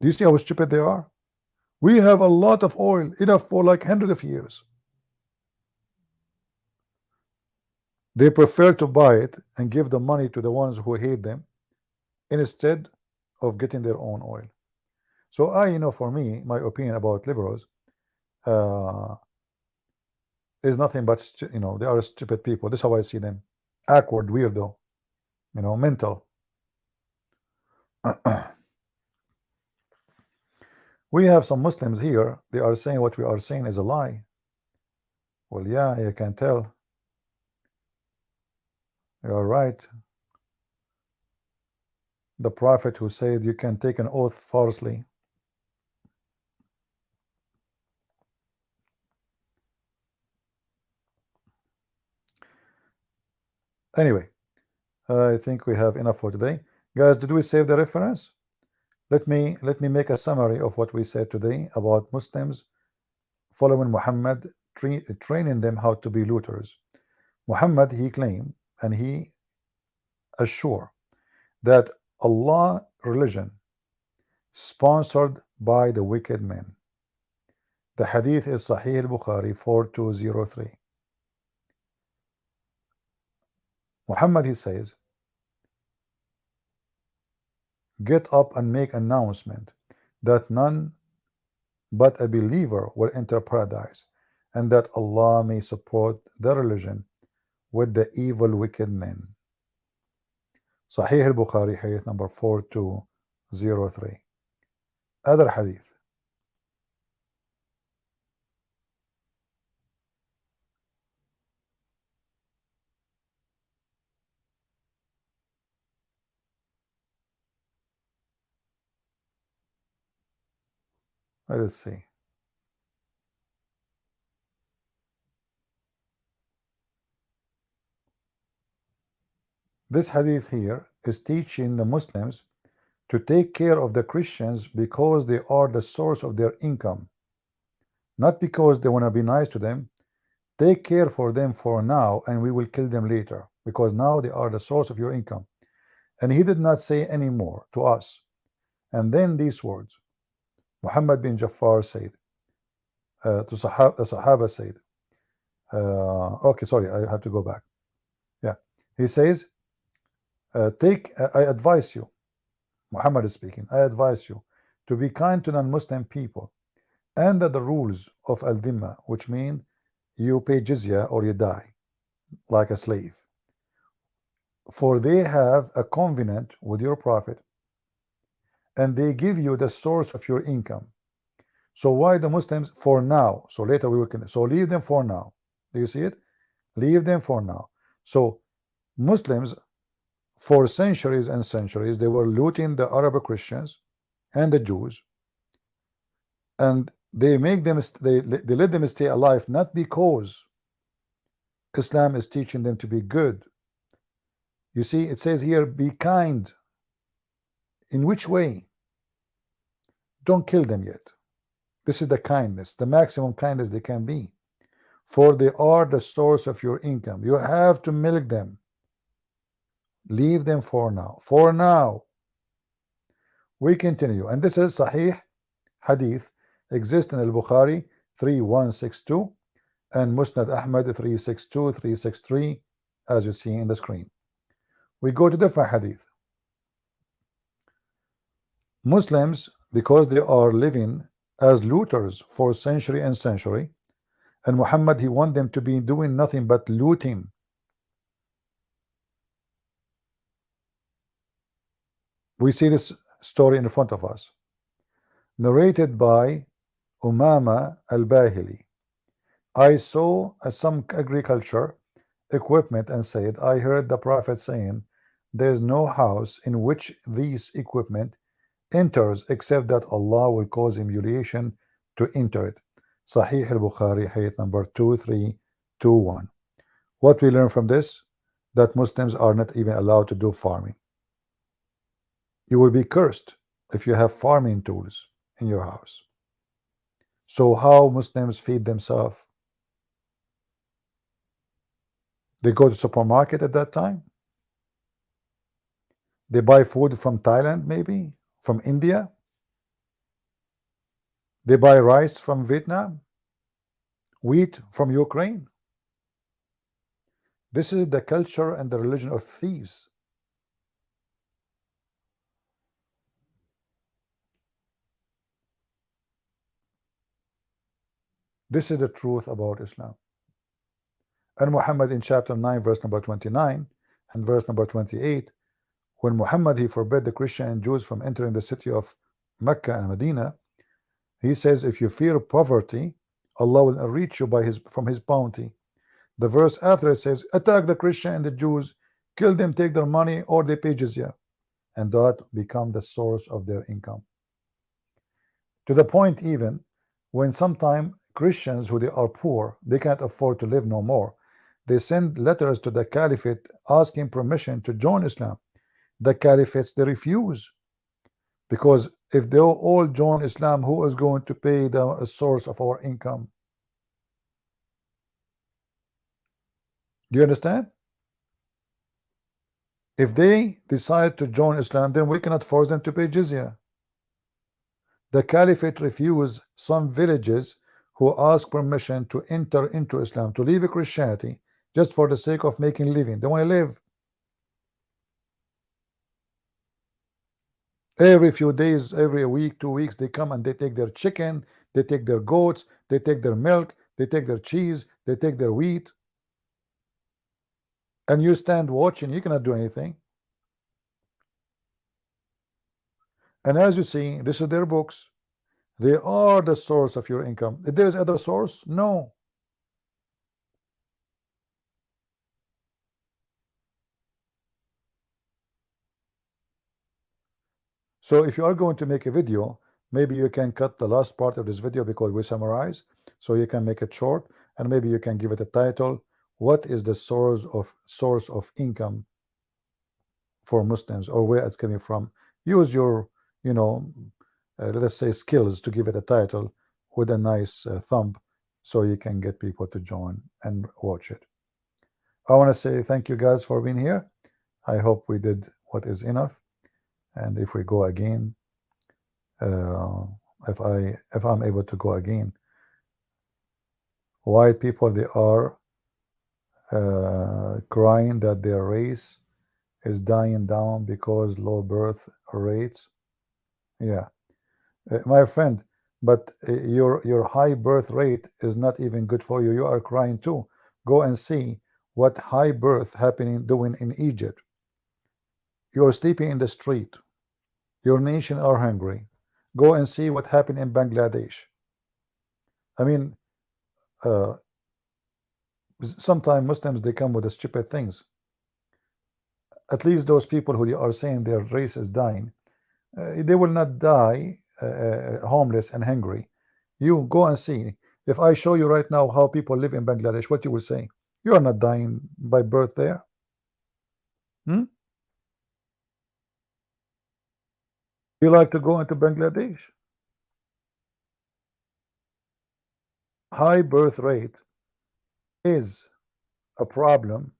Do you see how stupid they are? We have a lot of oil, enough for like hundreds of years. They prefer to buy it and give the money to the ones who hate them instead of getting their own oil. So for me, my opinion about liberals is nothing but they are stupid people. This is how I see them. Awkward, weirdo, mental. We have some Muslims here. They are saying what we are saying is a lie. Well, yeah, you can tell. You are right. The prophet who said you can take an oath falsely. Anyway, I think we have enough for today. Guys, did we save the reference? Let me make a summary of what we said today about Muslims following Muhammad, training them how to be looters. Muhammad, he claimed and he assured that Allah religion sponsored by the wicked men. The hadith is Sahih al-Bukhari 4203. Muhammad, he says, get up and make announcement that none but a believer will enter paradise, and that Allah may support the religion with the evil wicked men. Sahih al-Bukhari, hadith number 4203. Other hadith. Let us see. This hadith here is teaching the Muslims to take care of the Christians because they are the source of their income, not because they want to be nice to them. Take care for them for now, and we will kill them later, because now they are the source of your income. And he did not say any more to us. And then these words, Muhammad bin Jaffar said, the Sahaba said, okay, sorry, I have to go back. Yeah, he says, I advise you, Muhammad is speaking, I advise you to be kind to non-Muslim people under the rules of al-Dhimma, which mean you pay jizya or you die like a slave. For they have a covenant with your prophet, and they give you the source of your income. So why the Muslims for now? So later we will continue. So leave them for now. Do you see it? Leave them for now. So Muslims for centuries and centuries they were looting the Arab Christians and the Jews, and they make them they let them stay alive not because Islam is teaching them to be good. You see, it says here, be kind. In which way? Don't kill them yet. This is the kindness, the maximum kindness they can be. For they are the source of your income. You have to milk them. Leave them for now. For now. We continue. And this is Sahih Hadith. Exists in Al-Bukhari 3162 and Musnad Ahmed 362, 363, as you see in the screen. We go to different hadith. Muslims, because they are living as looters for century and century, and Muhammad, he want them to be doing nothing but looting. We see this story in front of us, narrated by Umama al-Bahili. I saw some agriculture equipment and said, I heard the Prophet saying, there is no house in which these equipment enters except that Allah will cause humiliation to enter it. Sahih al-Bukhari, hadith number 2321. What we learn from this? That Muslims are not even allowed to do farming. You will be cursed if you have farming tools in your house. So how Muslims feed themselves? They go to supermarket at that time. They buy food from Thailand, maybe from India. They buy rice from Vietnam, wheat from Ukraine. This is the culture and the religion of thieves. This is the truth about Islam. And Muhammad in chapter 9 verse number 29 and verse number 28, when Muhammad he forbade the Christian and Jews from entering the city of Mecca and Medina, he says, if you fear poverty, Allah will enrich you from his bounty. The verse after it says, attack the Christian and the Jews, kill them, take their money, or they pay jizya, and that become the source of their income. To the point even when sometimes Christians who they are poor, they can't afford to live no more, they send letters to the caliphate asking permission to join Islam. The caliphates, they refuse, because if they all join Islam, who is going to pay the source of our income? Do you understand? If they decide to join Islam, then we cannot force them to pay jizya. The caliphate refused some villages who ask permission to enter into Islam, to leave Christianity, just for the sake of making living. They want to live. Every few days, every week, 2 weeks, they come and they take their chicken, they take their goats, they take their milk, they take their cheese, they take their wheat. And you stand watching, you cannot do anything. And as you see, this is their books. They are the source of your income. If there is other source, no. So if you are going to make a video, maybe you can cut the last part of this video because we summarize, so you can make it short, and maybe you can give it a title, what is the source of income for Muslims or where it's coming from. Use your, you know, let us say skills to give it a title with a nice thumb so you can get people to join and watch it. I want to say thank you guys for being here. I hope we did what is enough. And if we go again, uh, if I'm able to go again, white people, they are crying that their race is dying down because low birth rates. Yeah, my friend, but your high birth rate is not even good for you. You are crying too. Go and see what high birth happening doing in Egypt. You're sleeping in the street. Your nation are hungry. Go and see what happened in Bangladesh. I mean, uh, sometimes Muslims, they come with the stupid things. At least those people who are saying their race is dying, they will not die homeless and hungry. You go and see. If I show you right now how people live in Bangladesh, what you will say? You are not dying by birth there. Hmm? You like to go into Bangladesh? High birth rate is a problem,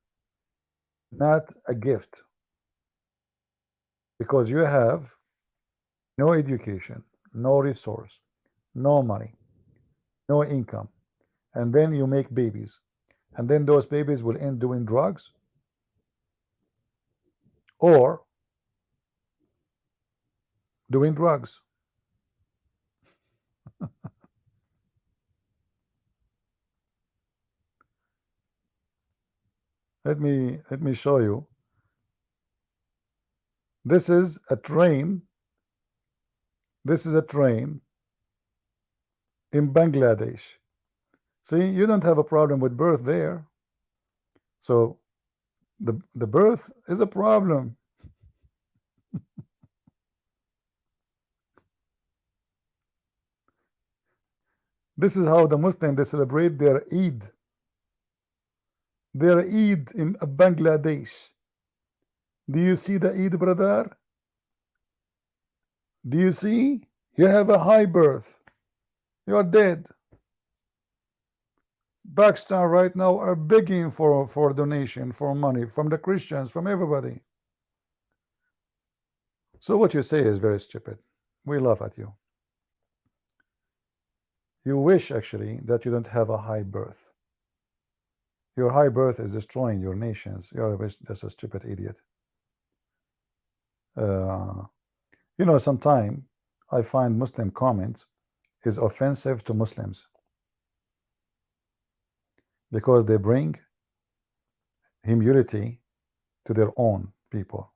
not a gift, because you have no education, no resource, no money, no income, and then you make babies, and then those babies will end doing drugs or doing drugs. Let me show you. This is a train. This is a train in Bangladesh. See, you don't have a problem with birth there. So the birth is a problem. This is how the Muslims, they celebrate their Eid. Their Eid in Bangladesh. Do you see the Eid, brother? Do you see? You have a high birth. You are dead. Pakistan right now are begging for donation, for money from the Christians, from everybody. So what you say is very stupid. We laugh at you. You wish actually that you don't have a high birth. Your high birth is destroying your nations. You're just a stupid idiot. You know, sometimes I find Muslim comments is offensive to Muslims because they bring humility to their own people.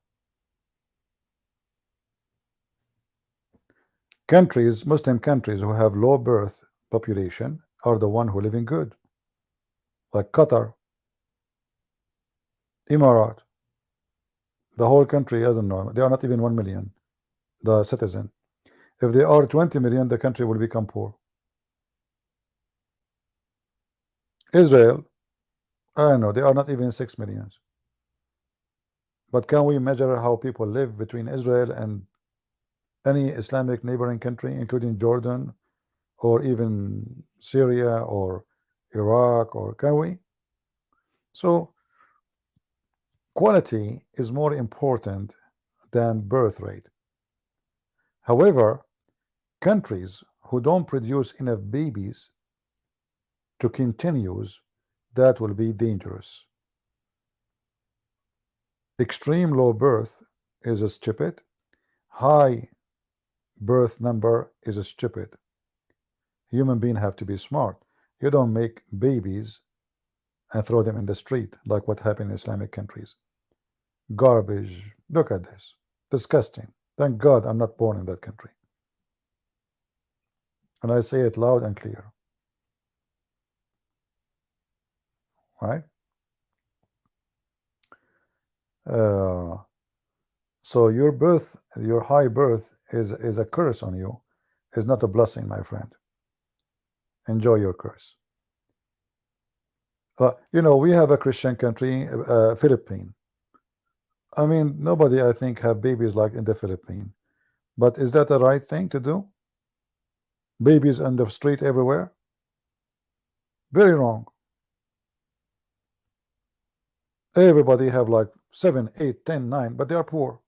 Countries, Muslim countries who have low birth population are the one who live in good, like Qatar, Emirat. The whole country, I don't know, they are not even 1 million, the citizen. If they are 20 million, the country will become poor. Israel, I don't know, they are not even 6 million. But can we measure how people live between Israel and any Islamic neighboring country, including Jordan or even Syria or Iraq, or can we? So quality is more important than birth rate. However, countries who don't produce enough babies to continues, that will be dangerous. Extreme low birth is a stupid. High birth number is a stupid. Human beings have to be smart. You don't make babies and throw them in the street like what happened in Islamic countries. Garbage. Look at this. Disgusting. Thank God I'm not born in that country. And I say it loud and clear. Right? So your birth, your high birth is a curse on you, is not a blessing, my friend. Enjoy your curse. You know, we have a Christian country, Philippines. I mean, nobody, I think, have babies like in the Philippines. But is that the right thing to do? Babies on the street everywhere? Very wrong. Everybody have like 7, 8, 10, 9, but they are poor.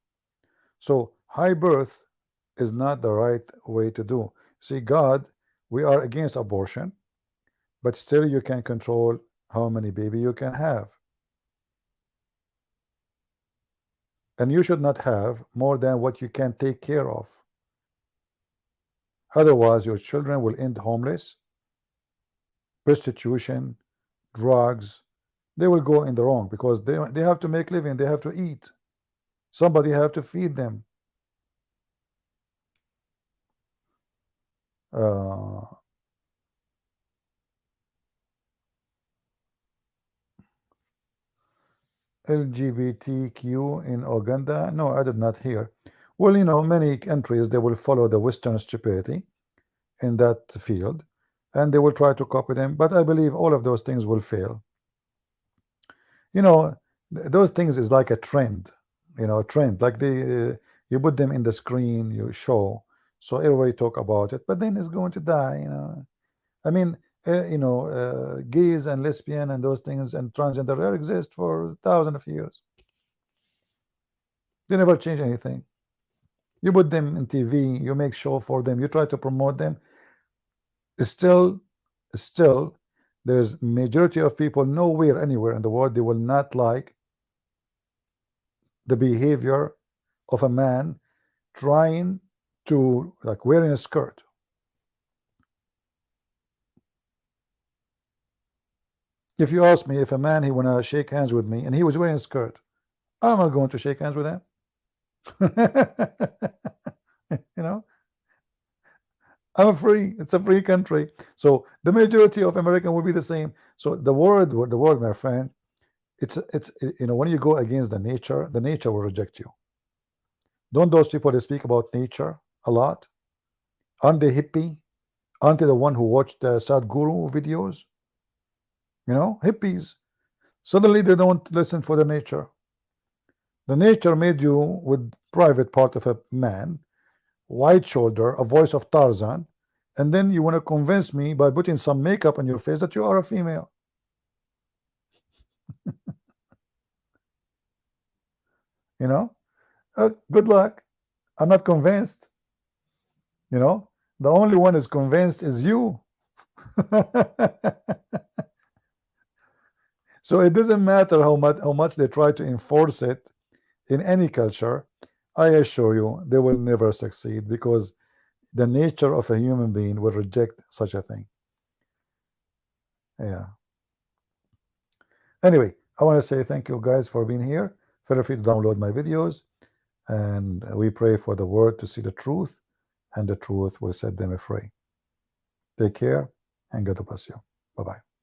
So high birth is not the right way to do. See, God, we are against abortion, but still you can control how many baby you can have. And you should not have more than what you can take care of. Otherwise, your children will end homeless, prostitution, drugs. They will go in the wrong because they have to make living, they have to eat. Somebody have to feed them. Uh, LGBTQ in Uganda? No, I did not hear. Well, you know, many countries they will follow the Western stupidity in that field, and they will try to copy them. But I believe all of those things will fail. You know, those things is like a trend. You know, a trend like you put them in the screen, you show, so everybody talk about it, but then it's going to die. You know, I mean, gays and lesbian and those things and transgender they exist for thousands of years. They never change anything. You put them in TV, you make show for them, you try to promote them. Still, still, there's majority of people nowhere, anywhere in the world, they will not like the behavior of a man trying to like wearing a skirt. If you ask me if a man he wanna shake hands with me and he was wearing a skirt, I'm not going to shake hands with him. You know, I'm free. It's a free country. So the majority of American will be the same. So the word, my friend, it's you know, when you go against the nature will reject you. Don't those people that speak about nature a lot? Aren't they hippie? Aren't they the one who watched the Sadhguru videos? You know, hippies. Suddenly they don't listen for the nature. The nature made you with private part of a man, wide shoulder, a voice of Tarzan, and then you want to convince me by putting some makeup on your face that you are a female. You know, good luck. I'm not convinced. You know, the only one is convinced is you. So it doesn't matter how much they try to enforce it in any culture. I assure you, they will never succeed because the nature of a human being will reject such a thing. Yeah. Anyway, I want to say thank you guys for being here. Feel free to download my videos, and we pray for the world to see the truth, and the truth will set them free. Take care, and God bless you. Bye bye.